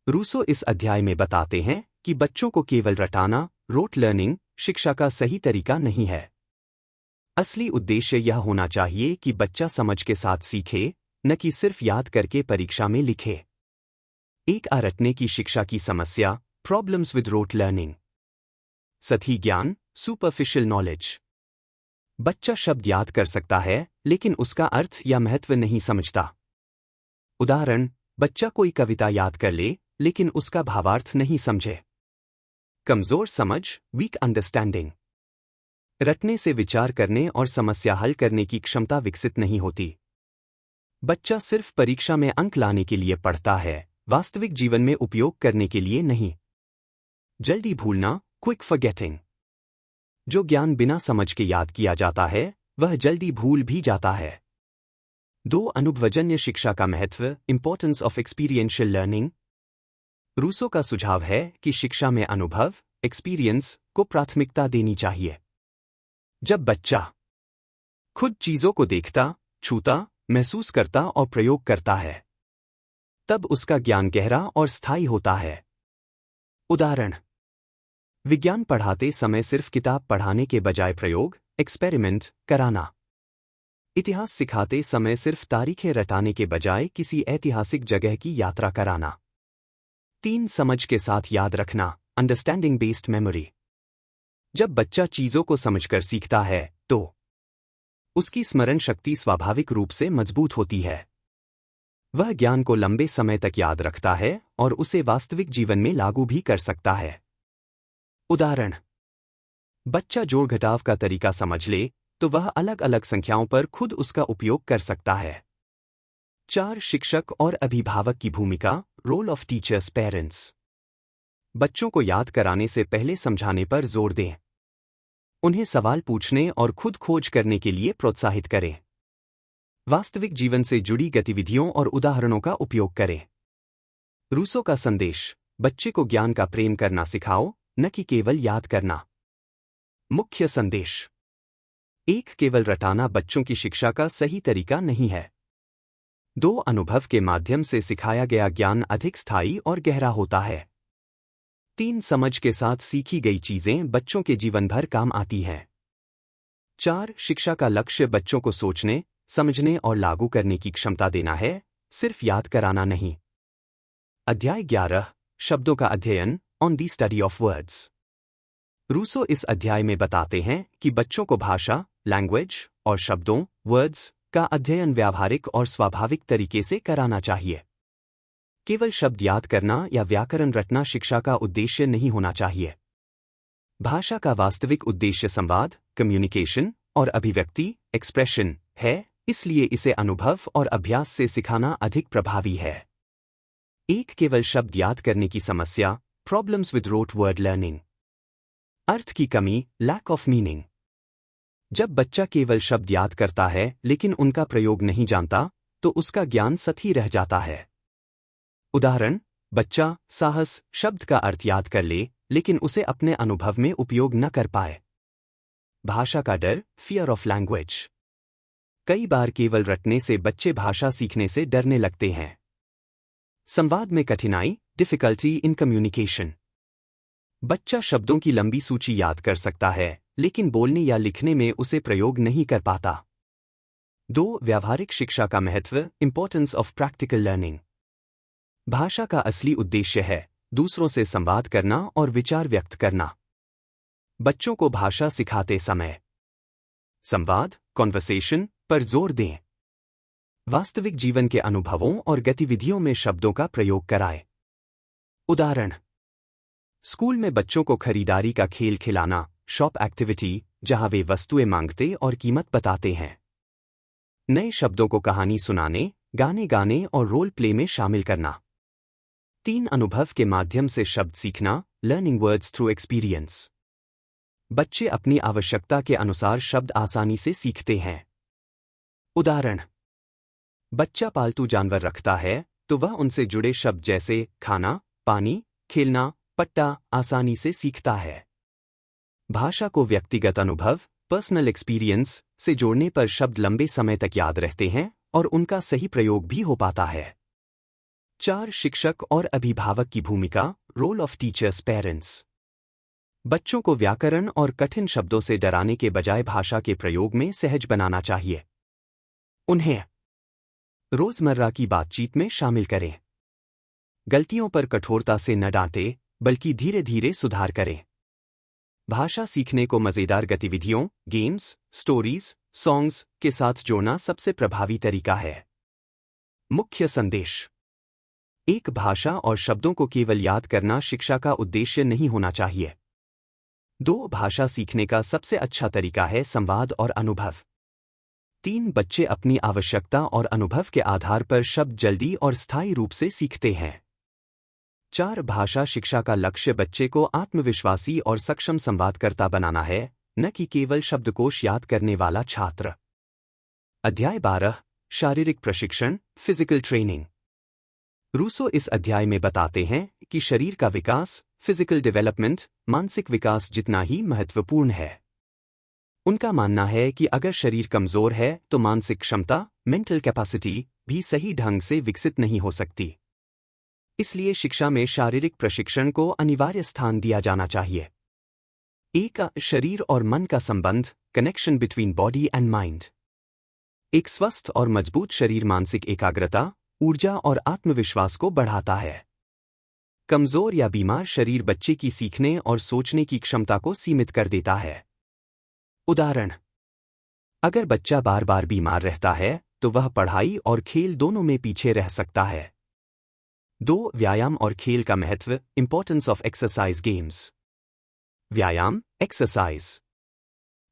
रूसो इस अध्याय में बताते हैं कि बच्चों को केवल रटाना, रोट लर्निंग, शिक्षा का सही तरीका नहीं है। असली उद्देश्य यह होना चाहिए कि बच्चा समझ के साथ सीखे, न कि सिर्फ याद करके परीक्षा में लिखे। एक रटने की शिक्षा की समस्या, प्रॉब्लम्स विद रोट लर्निंग। सतही ज्ञान, सुपरफिशियल नॉलेज। बच्चा शब्द याद कर सकता है, लेकिन उसका अर्थ या महत्व नहीं समझता। उदाहरण: बच्चा कोई कविता याद कर ले, लेकिन उसका भावार्थ नहीं समझे। कमजोर समझ, वीक अंडरस्टैंडिंग। रटने से विचार करने और समस्या हल करने की क्षमता विकसित नहीं होती। बच्चा सिर्फ परीक्षा में अंक लाने के लिए पढ़ता है, वास्तविक जीवन में उपयोग करने के लिए नहीं। जल्दी भूलना, क्विक फॉरगेटिंग। जो ज्ञान बिना समझ के याद किया जाता है, वह जल्दी भूल भी जाता है। 2 अनुभवजन्य शिक्षा का महत्व, importance of experiential learning. Rousseau का सुझाव है कि शिक्षा में अनुभव, एक्सपीरियंस को प्राथमिकता देनी चाहिए। जब बच्चा खुद चीजों को देखता, छूता, महसूस करता और प्रयोग करता है, तब उसका ज्ञान गहरा और स्थायी होता है। उदाहरण: विज्ञान पढ़ाते समय सिर्फ किताब पढ़ाने के बजाय प्रयोग, एक्सपेरिमेंट कराना। इतिहास सिखाते समय सिर्फ तारीखें रटाने के बजाय किसी ऐतिहासिक जगह की यात्रा कराना। 3 समझ के साथ याद रखना, अंडरस्टैंडिंग बेस्ड मेमोरी। जब बच्चा चीजों को समझकर सीखता है, तो उसकी स्मरण शक्ति स्वाभाविक रूप से मजबूत होती है। वह ज्ञान को लंबे समय तक याद रखता है और उसे वास्तविक जीवन में लागू भी कर सकता है। उदाहरण: बच्चा जोड़ घटाव का तरीका समझ ले, तो वह अलग अलग संख्याओं पर खुद उसका उपयोग कर सकता है। 4 शिक्षक और अभिभावक की भूमिका, रोल ऑफ टीचर्स पेरेंट्स। बच्चों को याद कराने से पहले समझाने पर जोर दें। उन्हें सवाल पूछने और खुद खोज करने के लिए प्रोत्साहित करें। वास्तविक जीवन से जुड़ी गतिविधियों और उदाहरणों का उपयोग करें। रूसो का संदेश: बच्चे को ज्ञान का प्रेम करना सिखाओ, न कि केवल याद करना। मुख्य संदेश: 1 केवल रटाना बच्चों की शिक्षा का सही तरीका नहीं है। 2 अनुभव के माध्यम से सिखाया गया ज्ञान अधिक स्थायी और गहरा होता है। 3 समझ के साथ सीखी गई चीजें बच्चों के जीवन भर काम आती हैं। 4 शिक्षा का लक्ष्य बच्चों को सोचने, समझने और लागू करने की क्षमता देना है, सिर्फ याद कराना नहीं। अध्याय 11 शब्दों का अध्ययन, on the study of words. Rousseau इस अध्याय में बताते हैं कि बच्चों को भाषा, लैंग्वेज और शब्दों, वर्ड्स का अध्ययन व्यावहारिक और स्वाभाविक तरीके से कराना चाहिए। केवल शब्द याद करना या व्याकरण रटना शिक्षा का उद्देश्य नहीं होना चाहिए। भाषा का वास्तविक उद्देश्य संवाद, कम्युनिकेशन और अभिव्यक्ति, एक्सप्रेशन है, इसलिए इसे अनुभव और अभ्यास से सिखाना अधिक प्रभावी है। 1 केवल शब्द याद करने की समस्या, problems with rote word learning. अर्थ की कमी, लैक ऑफ मीनिंग। जब बच्चा केवल शब्द याद करता है लेकिन उनका प्रयोग नहीं जानता, तो उसका ज्ञान सतही रह जाता है। उदाहरण: बच्चा साहस शब्द का अर्थ याद कर ले, लेकिन उसे अपने अनुभव में उपयोग न कर पाए। भाषा का डर, फियर ऑफ लैंग्वेज। कई बार केवल रटने से बच्चे भाषा सीखने से डरने लगते हैं। संवाद में कठिनाई, डिफिकल्टी इन कम्युनिकेशन। बच्चा शब्दों की लंबी सूची याद कर सकता है, लेकिन बोलने या लिखने में उसे प्रयोग नहीं कर पाता। 2 व्यावहारिक शिक्षा का महत्व, इंपॉर्टेंस ऑफ प्रैक्टिकल लर्निंग। भाषा का असली उद्देश्य है दूसरों से संवाद करना और विचार व्यक्त करना। बच्चों को भाषा सिखाते समय संवाद कॉन्वर्सेशन पर जोर दें। वास्तविक जीवन के अनुभवों और गतिविधियों में शब्दों का प्रयोग कराएं। उदाहरण, स्कूल में बच्चों को खरीदारी का खेल खिलाना, शॉप एक्टिविटी, जहां वे वस्तुएं मांगते और कीमत बताते हैं। नए शब्दों को कहानी सुनाने, गाने गाने और रोल प्ले में शामिल करना। 3 अनुभव के माध्यम से शब्द सीखना, लर्निंग वर्ड्स थ्रू एक्सपीरियंस। बच्चे अपनी आवश्यकता के अनुसार शब्द आसानी से सीखते हैं। उदाहरण, बच्चा पालतू जानवर रखता है तो वह उनसे जुड़े शब्द जैसे खाना, पानी, खेलना, पट्टा आसानी से सीखता है। भाषा को व्यक्तिगत अनुभव, पर्सनल एक्सपीरियंस से जोड़ने पर शब्द लंबे समय तक याद रहते हैं और उनका सही प्रयोग भी हो पाता है। 4 शिक्षक और अभिभावक की भूमिका, रोल ऑफ टीचर्स पेरेंट्स। बच्चों को व्याकरण और कठिन शब्दों से डराने के बजाय भाषा के प्रयोग में सहज बनाना चाहिए। उन्हें रोजमर्रा की बातचीत में शामिल करें। गलतियों पर कठोरता से न डांटें, बल्कि धीरे धीरे सुधार करें। भाषा सीखने को मजेदार गतिविधियों, गेम्स, स्टोरीज, सॉन्ग्स के साथ जोड़ना सबसे प्रभावी तरीका है। मुख्य संदेश: एक भाषा और शब्दों को केवल याद करना शिक्षा का उद्देश्य नहीं होना चाहिए। 2 भाषा सीखने का सबसे अच्छा तरीका है संवाद और अनुभव। 3 बच्चे अपनी आवश्यकता और अनुभव के आधार पर शब्द जल्दी और स्थायी रूप से सीखते हैं। 4 भाषा शिक्षा का लक्ष्य बच्चे को आत्मविश्वासी और सक्षम संवादकर्ता बनाना है, न कि केवल शब्दकोश याद करने वाला छात्र। अध्याय 12 शारीरिक प्रशिक्षण, फिजिकल ट्रेनिंग। रूसो इस अध्याय में बताते हैं कि शरीर का विकास, फिजिकल डेवलपमेंट, मानसिक विकास जितना ही महत्वपूर्ण है। उनका मानना है कि अगर शरीर कमजोर है तो मानसिक क्षमता, मेंटल कैपेसिटी भी सही ढंग से विकसित नहीं हो सकती। इसलिए शिक्षा में शारीरिक प्रशिक्षण को अनिवार्य स्थान दिया जाना चाहिए। एक शरीर और मन का संबंध, connection between body and mind. एक स्वस्थ और मजबूत शरीर मानसिक एकाग्रता, ऊर्जा और आत्मविश्वास को बढ़ाता है। कमजोर या बीमार शरीर बच्चे की सीखने और सोचने की क्षमता को सीमित कर देता है। उदाहरण, अगर बच्चा बार बार बीमार रहता है तो वह पढ़ाई और खेल दोनों में पीछे रह सकता है। 2 व्यायाम और खेल का महत्व, इंपॉर्टेंस ऑफ एक्सरसाइज गेम्स। व्यायाम, एक्सरसाइज।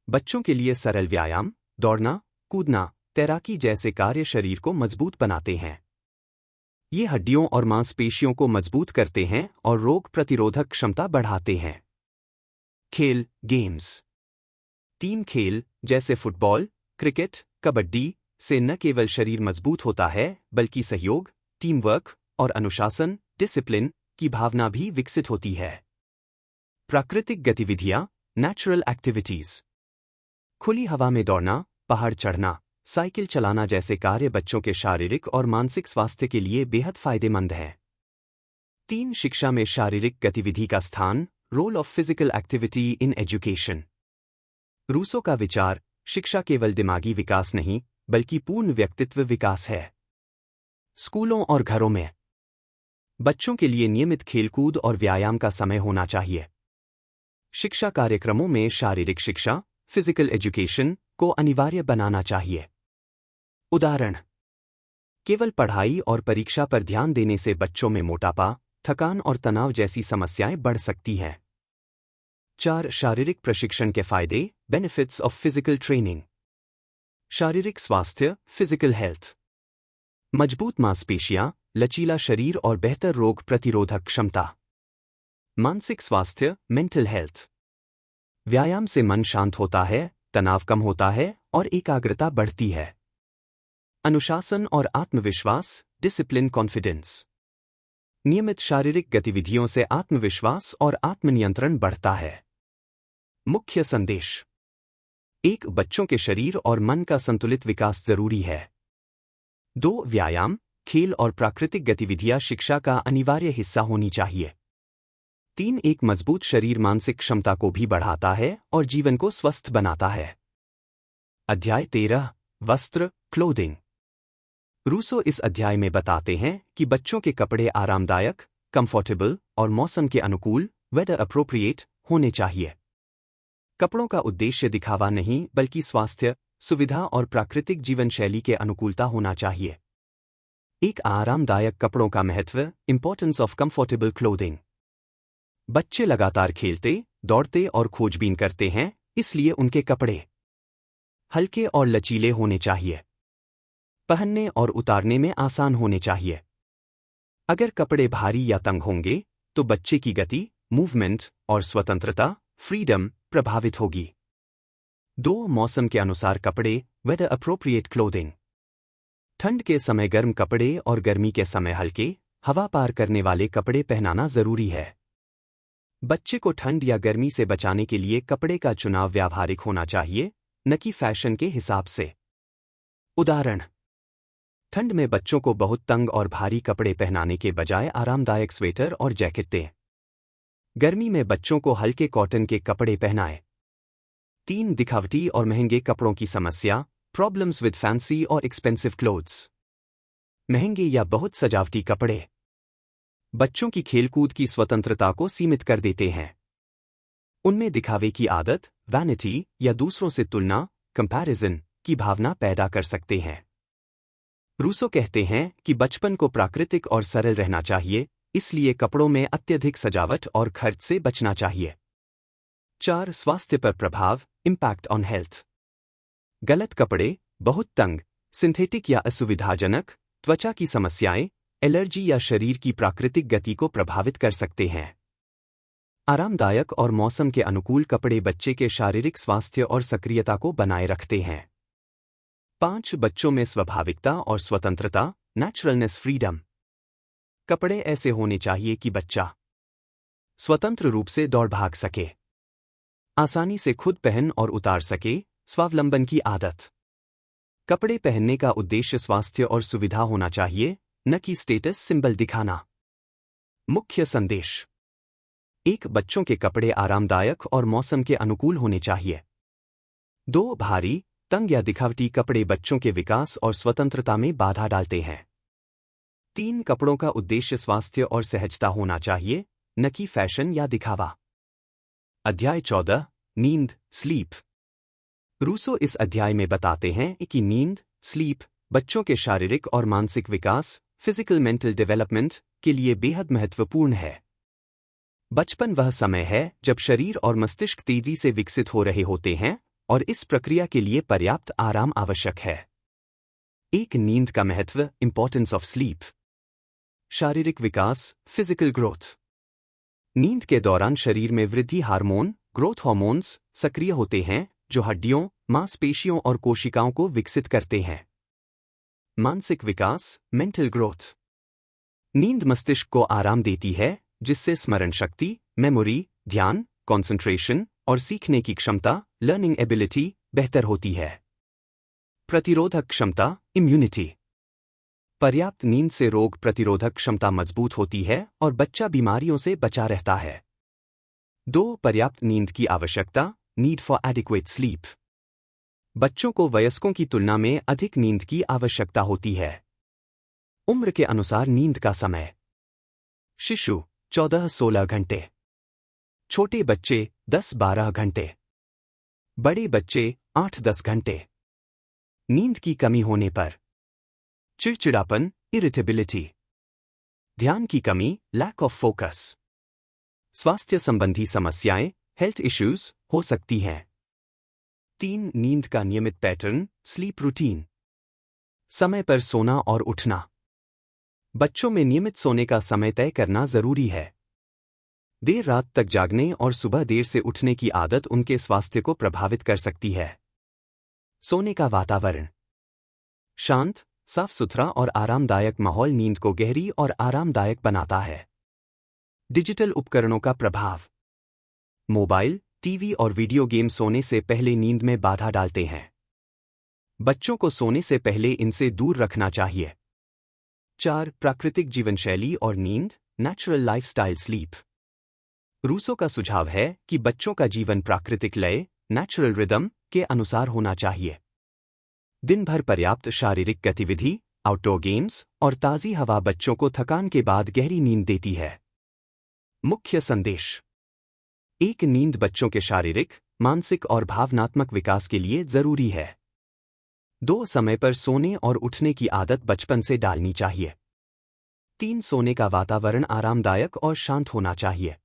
बच्चों के लिए सरल व्यायाम, दौड़ना, कूदना, तैराकी जैसे कार्य शरीर को मजबूत बनाते हैं। ये हड्डियों और मांसपेशियों को मजबूत करते हैं और रोग प्रतिरोधक क्षमता बढ़ाते हैं। खेल, गेम्स। टीम खेल जैसे फुटबॉल, क्रिकेट, कबड्डी से न केवल शरीर मजबूत होता है बल्कि सहयोग, टीम वर्क और अनुशासन, डिसिप्लिन की भावना भी विकसित होती है। प्राकृतिक गतिविधियां, नेचुरल एक्टिविटीज। खुली हवा में दौड़ना, पहाड़ चढ़ना, साइकिल चलाना जैसे कार्य बच्चों के शारीरिक और मानसिक स्वास्थ्य के लिए बेहद फायदेमंद हैं। 3 शिक्षा में शारीरिक गतिविधि का स्थान, role of physical activity in education. Rousseau का विचार, शिक्षा केवल दिमागी विकास नहीं बल्कि पूर्ण व्यक्तित्व विकास है। स्कूलों और घरों में बच्चों के लिए नियमित खेलकूद और व्यायाम का समय होना चाहिए। शिक्षा कार्यक्रमों में शारीरिक शिक्षा, फिजिकल एजुकेशन को अनिवार्य बनाना चाहिए। उदाहरण, केवल पढ़ाई और परीक्षा पर ध्यान देने से बच्चों में मोटापा, थकान और तनाव जैसी समस्याएं बढ़ सकती हैं। 4 शारीरिक प्रशिक्षण के फायदे, बेनिफिट्स ऑफ फिजिकल ट्रेनिंग। शारीरिक स्वास्थ्य, फिजिकल हेल्थ। मजबूत मांसपेशियां, लचीला शरीर और बेहतर रोग प्रतिरोधक क्षमता। मानसिक स्वास्थ्य, मेंटल हेल्थ। व्यायाम से मन शांत होता है, तनाव कम होता है और एकाग्रता बढ़ती है। अनुशासन और आत्मविश्वास, डिसिप्लिन, कॉन्फिडेंस। नियमित शारीरिक गतिविधियों से आत्मविश्वास और आत्मनियंत्रण बढ़ता है। मुख्य संदेश: 1 बच्चों के शरीर और मन का संतुलित विकास जरूरी है। 2 व्यायाम, खेल और प्राकृतिक गतिविधियां शिक्षा का अनिवार्य हिस्सा होनी चाहिए। 3 एक मजबूत शरीर मानसिक क्षमता को भी बढ़ाता है और जीवन को स्वस्थ बनाता है। अध्याय 13 वस्त्र, क्लोथिंग। रूसो इस अध्याय में बताते हैं कि बच्चों के कपड़े आरामदायक, कंफर्टेबल और मौसम के अनुकूल वेदर अप्रोप्रिएट होने चाहिए। कपड़ों का उद्देश्य दिखावा नहीं बल्कि स्वास्थ्य, सुविधा और प्राकृतिक जीवन शैली के अनुकूलता होना चाहिए। एक आरामदायक कपड़ों का महत्व, इंपॉर्टेंस ऑफ कंफर्टेबल क्लोथिंग। बच्चे लगातार खेलते, दौड़ते और खोजबीन करते हैं, इसलिए उनके कपड़े हल्के और लचीले होने चाहिए। पहनने और उतारने में आसान होने चाहिए। अगर कपड़े भारी या तंग होंगे, तो बच्चे की गति, मूवमेंट और स्वतंत्रता, फ्रीडम, प्रभावित होगी। 2. मौसम के अनुसार कपड़े, वेदर अप्रोप्रिएट क्लोथिंग। ठंड के समय गर्म कपड़े और गर्मी के समय हल्के, हवा पार करने वाले कपड़े पहनाना जरूरी है। बच्चे को ठंड या गर्मी से बचाने के लिए कपड़े का चुनाव व्यावहारिक होना चाहिए, न कि फैशन के हिसाब से। उदाहरण: ठंड में बच्चों को बहुत तंग और भारी कपड़े पहनाने के बजाय आरामदायक स्वेटर और जैकेट दें। गर्मी में बच्चों को हल्के कॉटन के कपड़े पहनाएं। 3. दिखावटी और महंगे कपड़ों की समस्या, प्रॉब्लम्स विद फैंसी और एक्सपेंसिव क्लोथ्स। महंगे या बहुत सजावटी कपड़े बच्चों की खेलकूद की स्वतंत्रता को सीमित कर देते हैं। उनमें दिखावे की आदत, वैनिटी या दूसरों से तुलना, कंपैरिजन की भावना पैदा कर सकते हैं। रूसो कहते हैं कि बचपन को प्राकृतिक और सरल रहना चाहिए, इसलिए कपड़ों में अत्यधिक सजावट और खर्च से बचना चाहिए। 4. स्वास्थ्य पर प्रभाव, इम्पैक्ट ऑन हेल्थ। गलत कपड़े, बहुत तंग, सिंथेटिक या असुविधाजनक, त्वचा की समस्याएं, एलर्जी या शरीर की प्राकृतिक गति को प्रभावित कर सकते हैं। आरामदायक और मौसम के अनुकूल कपड़े बच्चे के शारीरिक स्वास्थ्य और सक्रियता को बनाए रखते हैं। 5. बच्चों में स्वाभाविकता और स्वतंत्रता, नेचुरलनेस, फ्रीडम। कपड़े ऐसे होने चाहिए कि बच्चा स्वतंत्र रूप से दौड़ भाग सके, आसानी से खुद पहन और उतार सके, स्वावलंबन की आदत। कपड़े पहनने का उद्देश्य स्वास्थ्य और सुविधा होना चाहिए, न कि स्टेटस सिंबल दिखाना। मुख्य संदेश: 1. बच्चों के कपड़े आरामदायक और मौसम के अनुकूल होने चाहिए। 2. भारी, तंग या दिखावटी कपड़े बच्चों के विकास और स्वतंत्रता में बाधा डालते हैं। 3. कपड़ों का उद्देश्य स्वास्थ्य और सहजता होना चाहिए, न कि फैशन या दिखावा। अध्याय 14, नींद, स्लीप। रूसो इस अध्याय में बताते हैं कि नींद, स्लीप, बच्चों के शारीरिक और मानसिक विकास, फिजिकल मेंटल डेवलपमेंट के लिए बेहद महत्वपूर्ण है। बचपन वह समय है जब शरीर और मस्तिष्क तेजी से विकसित हो रहे होते हैं और इस प्रक्रिया के लिए पर्याप्त आराम आवश्यक है। 1. नींद का महत्व, इंपॉर्टेंस ऑफ स्लीप। शारीरिक विकास, फिजिकल ग्रोथ। नींद के दौरान शरीर में वृद्धि हार्मोन, ग्रोथ हार्मोन्स, सक्रिय होते हैं जो हड्डियों, मांसपेशियों और कोशिकाओं को विकसित करते हैं। मानसिक विकास, मेंटल ग्रोथ। नींद मस्तिष्क को आराम देती है, जिससे स्मरण शक्ति, मेमोरी, ध्यान, कंसंट्रेशन और सीखने की क्षमता, लर्निंग एबिलिटी, बेहतर होती है। प्रतिरोधक क्षमता, इम्यूनिटी। पर्याप्त नींद से रोग प्रतिरोधक क्षमता मजबूत होती है और बच्चा बीमारियों से बचा रहता है। 2. पर्याप्त नींद की आवश्यकता, नीड फॉर एडिक्वेट स्लीप। बच्चों को वयस्कों की तुलना में अधिक नींद की आवश्यकता होती है। उम्र के अनुसार नींद का समय: शिशु 14-16 घंटे, छोटे बच्चे 10-12 घंटे, बड़े बच्चे 8-10 घंटे। नींद की कमी होने पर चिड़चिड़ापन, इरिटेबिलिटी, ध्यान की कमी, लैक ऑफ फोकस, स्वास्थ्य संबंधी समस्याएं, हेल्थ इश्यूज हो सकती हैं। 3. नींद का नियमित पैटर्न, स्लीप रूटीन। समय पर सोना और उठना। बच्चों में नियमित सोने का समय तय करना जरूरी है। देर रात तक जागने और सुबह देर से उठने की आदत उनके स्वास्थ्य को प्रभावित कर सकती है। सोने का वातावरण: शांत, साफ सुथरा और आरामदायक माहौल नींद को गहरी और आरामदायक बनाता है। डिजिटल उपकरणों का प्रभाव: मोबाइल, टीवी और वीडियो गेम सोने से पहले नींद में बाधा डालते हैं। बच्चों को सोने से पहले इनसे दूर रखना चाहिए। 4. प्राकृतिक जीवनशैली और नींद, नेचुरल लाइफस्टाइल स्लीप। रूसो का सुझाव है कि बच्चों का जीवन प्राकृतिक लय, नेचुरल रिदम के अनुसार होना चाहिए। दिन भर पर्याप्त शारीरिक गतिविधि, आउटडोर गेम्स और ताज़ी हवा बच्चों को थकान के बाद गहरी नींद देती है। मुख्य संदेश: एक, नींद बच्चों के शारीरिक, मानसिक और भावनात्मक विकास के लिए जरूरी है। 2, समय पर सोने और उठने की आदत बचपन से डालनी चाहिए। 3, सोने का वातावरण आरामदायक और शांत होना चाहिए।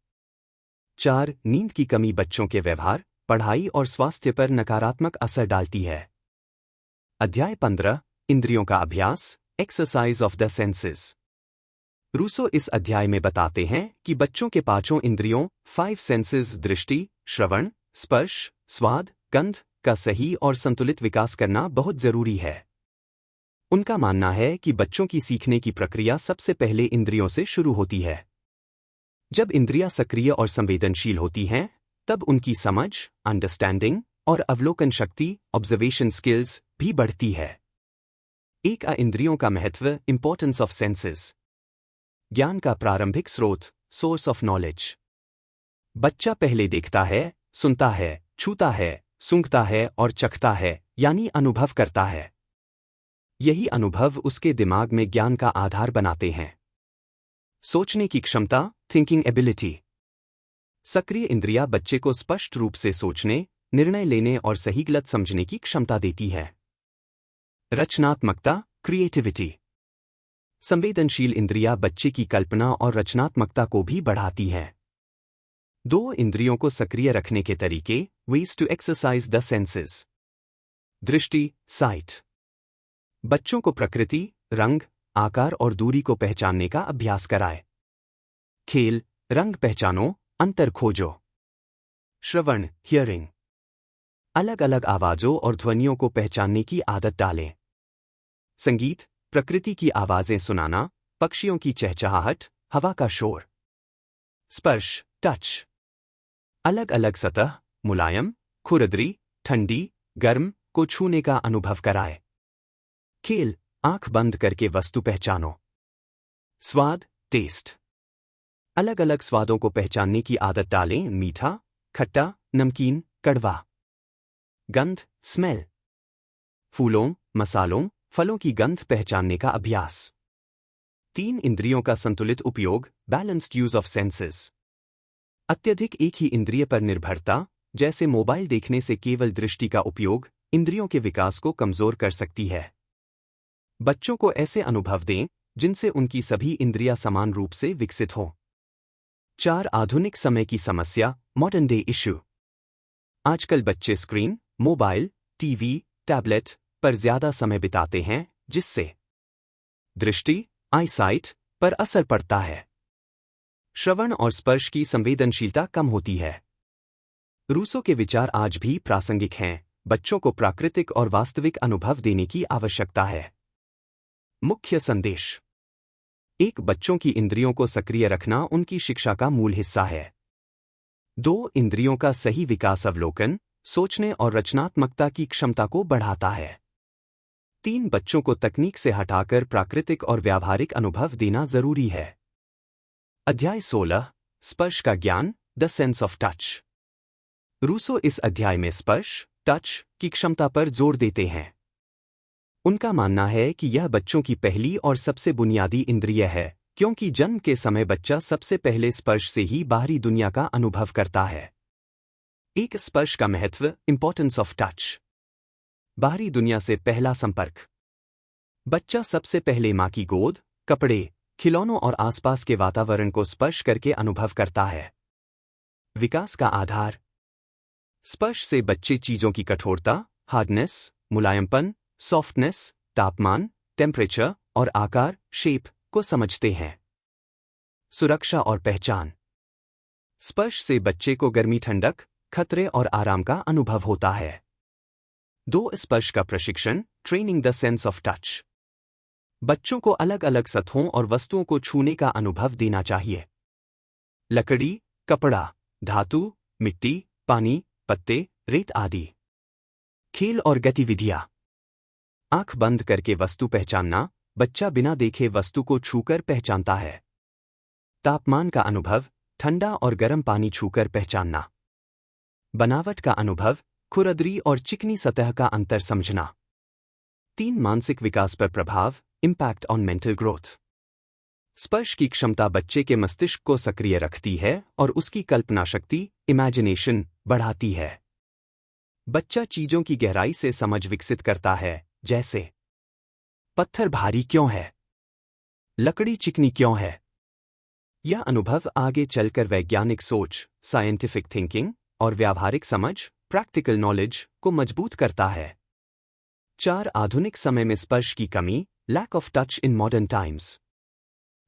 4, नींद की कमी बच्चों के व्यवहार, पढ़ाई और स्वास्थ्य पर नकारात्मक असर डालती है। अध्याय 15, इंद्रियों का अभ्यास, exercise of the senses. Rousseau इस अध्याय में बताते हैं कि बच्चों के 5 इंद्रियों 5 सेंसेस दृष्टि, श्रवण, स्पर्श, स्वाद, गंध का सही और संतुलित विकास करना बहुत जरूरी है। उनका मानना है कि बच्चों की सीखने की प्रक्रिया सबसे पहले इंद्रियों से शुरू होती है। जब इंद्रियां सक्रिय और संवेदनशील होती हैं, तब उनकी समझ, अंडरस्टैंडिंग और अवलोकन शक्ति, ऑब्जर्वेशन स्किल्स भी बढ़ती है। एक, इंद्रियों का महत्व, इंपॉर्टेंस ऑफ सेंसेस। ज्ञान का प्रारंभिक स्रोत, सोर्स ऑफ नॉलेज। बच्चा पहले देखता है, सुनता है, छूता है, सूंघता है और चखता है, यानी अनुभव करता है। यही अनुभव उसके दिमाग में ज्ञान का आधार बनाते हैं। सोचने की क्षमता, थिंकिंग एबिलिटी। सक्रिय इंद्रियां बच्चे को स्पष्ट रूप से सोचने, निर्णय लेने और सही गलत समझने की क्षमता देती है। रचनात्मकता, क्रिएटिविटी। संवेदनशील इंद्रियां बच्चे की कल्पना और रचनात्मकता को भी बढ़ाती हैं। 2, इंद्रियों को सक्रिय रखने के तरीके, ways to exercise the senses। दृष्टि, साइट। बच्चों को प्रकृति, रंग, आकार और दूरी को पहचानने का अभ्यास कराएं। खेल, रंग पहचानो, अंतर खोजो। श्रवण, हियरिंग। अलग अलग आवाजों और ध्वनियों को पहचानने की आदत डालें। संगीत, प्रकृति की आवाजें सुनाना, पक्षियों की चहचहाहट, हवा का शोर। स्पर्श, टच। अलग अलग सतह, मुलायम, खुरदरी, ठंडी, गर्म को छूने का अनुभव कराए। खेल, आंख बंद करके वस्तु पहचानो। स्वाद, टेस्ट। अलग अलग स्वादों को पहचानने की आदत डालें, मीठा, खट्टा, नमकीन, कड़वा। गंध, स्मेल। फूलों, मसालों, फलों की गंध पहचानने का अभ्यास। 3, इंद्रियों का संतुलित उपयोग, बैलेंस्ड यूज ऑफ सेंसेस। अत्यधिक एक ही इंद्रिय पर निर्भरता, जैसे मोबाइल देखने से केवल दृष्टि का उपयोग, इंद्रियों के विकास को कमजोर कर सकती है। बच्चों को ऐसे अनुभव दें जिनसे उनकी सभी इंद्रियां समान रूप से विकसित हों। 4, आधुनिक समय की समस्या, मॉडर्न डे इश्यू। आजकल बच्चे स्क्रीन, मोबाइल, टीवी, टैबलेट पर ज्यादा समय बिताते हैं, जिससे दृष्टि, आईसाइट पर असर पड़ता है। श्रवण और स्पर्श की संवेदनशीलता कम होती है। रूसो के विचार आज भी प्रासंगिक हैं, बच्चों को प्राकृतिक और वास्तविक अनुभव देने की आवश्यकता है। मुख्य संदेश: 1, बच्चों की इंद्रियों को सक्रिय रखना उनकी शिक्षा का मूल हिस्सा है। 2, इंद्रियों का सही विकास अवलोकन, सोचने और रचनात्मकता की क्षमता को बढ़ाता है। 3, बच्चों को तकनीक से हटाकर प्राकृतिक और व्यावहारिक अनुभव देना जरूरी है। अध्याय 16, स्पर्श का ज्ञान, the sense of touch. Rousseau इस अध्याय में स्पर्श, टच की क्षमता पर जोर देते हैं। उनका मानना है कि यह बच्चों की पहली और सबसे बुनियादी इंद्रिय है, क्योंकि जन्म के समय बच्चा सबसे पहले स्पर्श से ही बाहरी दुनिया का अनुभव करता है। 1, स्पर्श का महत्व, इंपॉर्टेंस ऑफ टच। बाहरी दुनिया से पहला संपर्क। बच्चा सबसे पहले मां की गोद, कपड़े, खिलौनों और आसपास के वातावरण को स्पर्श करके अनुभव करता है। विकास का आधार। स्पर्श से बच्चे चीजों की कठोरता, हार्डनेस, मुलायमपन, सॉफ्टनेस, तापमान, टेम्परेचर और आकार, शेप को समझते हैं। सुरक्षा और पहचान। स्पर्श से बच्चे को गर्मी, ठंडक, खतरे और आराम का अनुभव होता है। 2, स्पर्श का प्रशिक्षण, training the sense of touch. बच्चों को अलग अलग सतहों और वस्तुओं को छूने का अनुभव देना चाहिए। लकड़ी, कपड़ा, धातु, मिट्टी, पानी, पत्ते, रेत आदि। खेल और गतिविधियां। आंख बंद करके वस्तु पहचानना, बच्चा बिना देखे वस्तु को छूकर पहचानता है। तापमान का अनुभव, ठंडा और गर्म पानी छूकर पहचानना। बनावट का अनुभव, खुरदरी और चिकनी सतह का अंतर समझना। 3, मानसिक विकास पर प्रभाव, इम्पैक्ट ऑन मेंटल ग्रोथ। स्पर्श की क्षमता बच्चे के मस्तिष्क को सक्रिय रखती है और उसकी कल्पना शक्ति, इमेजिनेशन, बढ़ाती है। बच्चा चीजों की गहराई से समझ विकसित करता है, जैसे पत्थर भारी क्यों है, लकड़ी चिकनी क्यों है। यह अनुभव आगे चलकर वैज्ञानिक सोच, साइंटिफिक थिंकिंग और व्यावहारिक समझ, प्रैक्टिकल नॉलेज को मजबूत करता है। 4. आधुनिक समय में स्पर्श की कमी, lack of touch in modern times.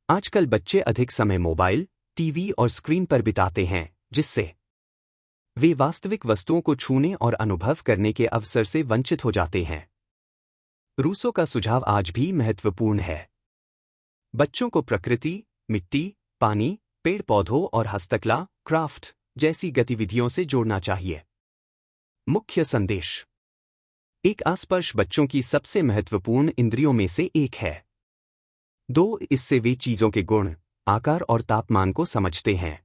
आजकल बच्चे अधिक समय मोबाइल, टीवी और स्क्रीन पर बिताते हैं, जिससे वे वास्तविक वस्तुओं को छूने और अनुभव करने के अवसर से वंचित हो जाते हैं। रूसो का सुझाव आज भी महत्वपूर्ण है। बच्चों को प्रकृति, मिट्टी, पानी, पेड़ पौधों और हस्तकला, क्राफ्ट जैसी गतिविधियों से जोड़ना चाहिए। मुख्य संदेश। एक स्पर्श बच्चों की सबसे महत्वपूर्ण इंद्रियों में से एक है। 2. इससे वे चीजों के गुण, आकार और तापमान को समझते हैं।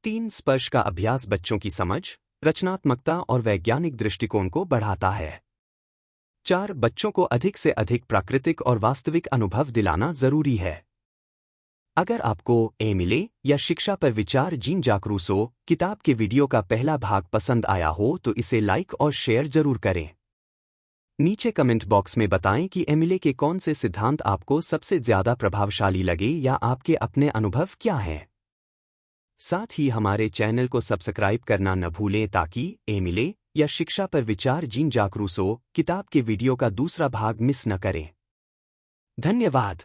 3. स्पर्श का अभ्यास बच्चों की समझ, रचनात्मकता और वैज्ञानिक दृष्टिकोण को बढ़ाता है। 4. बच्चों को अधिक से अधिक प्राकृतिक और वास्तविक अनुभव दिलाना जरूरी है। अगर आपको एमिले या शिक्षा पर विचार जीन जाक रूसो किताब के वीडियो का पहला भाग पसंद आया हो तो इसे लाइक और शेयर जरूर करें। नीचे कमेंट बॉक्स में बताएं कि एमिले के कौन से सिद्धांत आपको सबसे ज्यादा प्रभावशाली लगे या आपके अपने अनुभव क्या हैं। साथ ही हमारे चैनल को सब्सक्राइब करना न भूलें ताकि एमिले या शिक्षा पर विचार जीन जाक रूसो किताब के वीडियो का दूसरा भाग मिस न करें। धन्यवाद।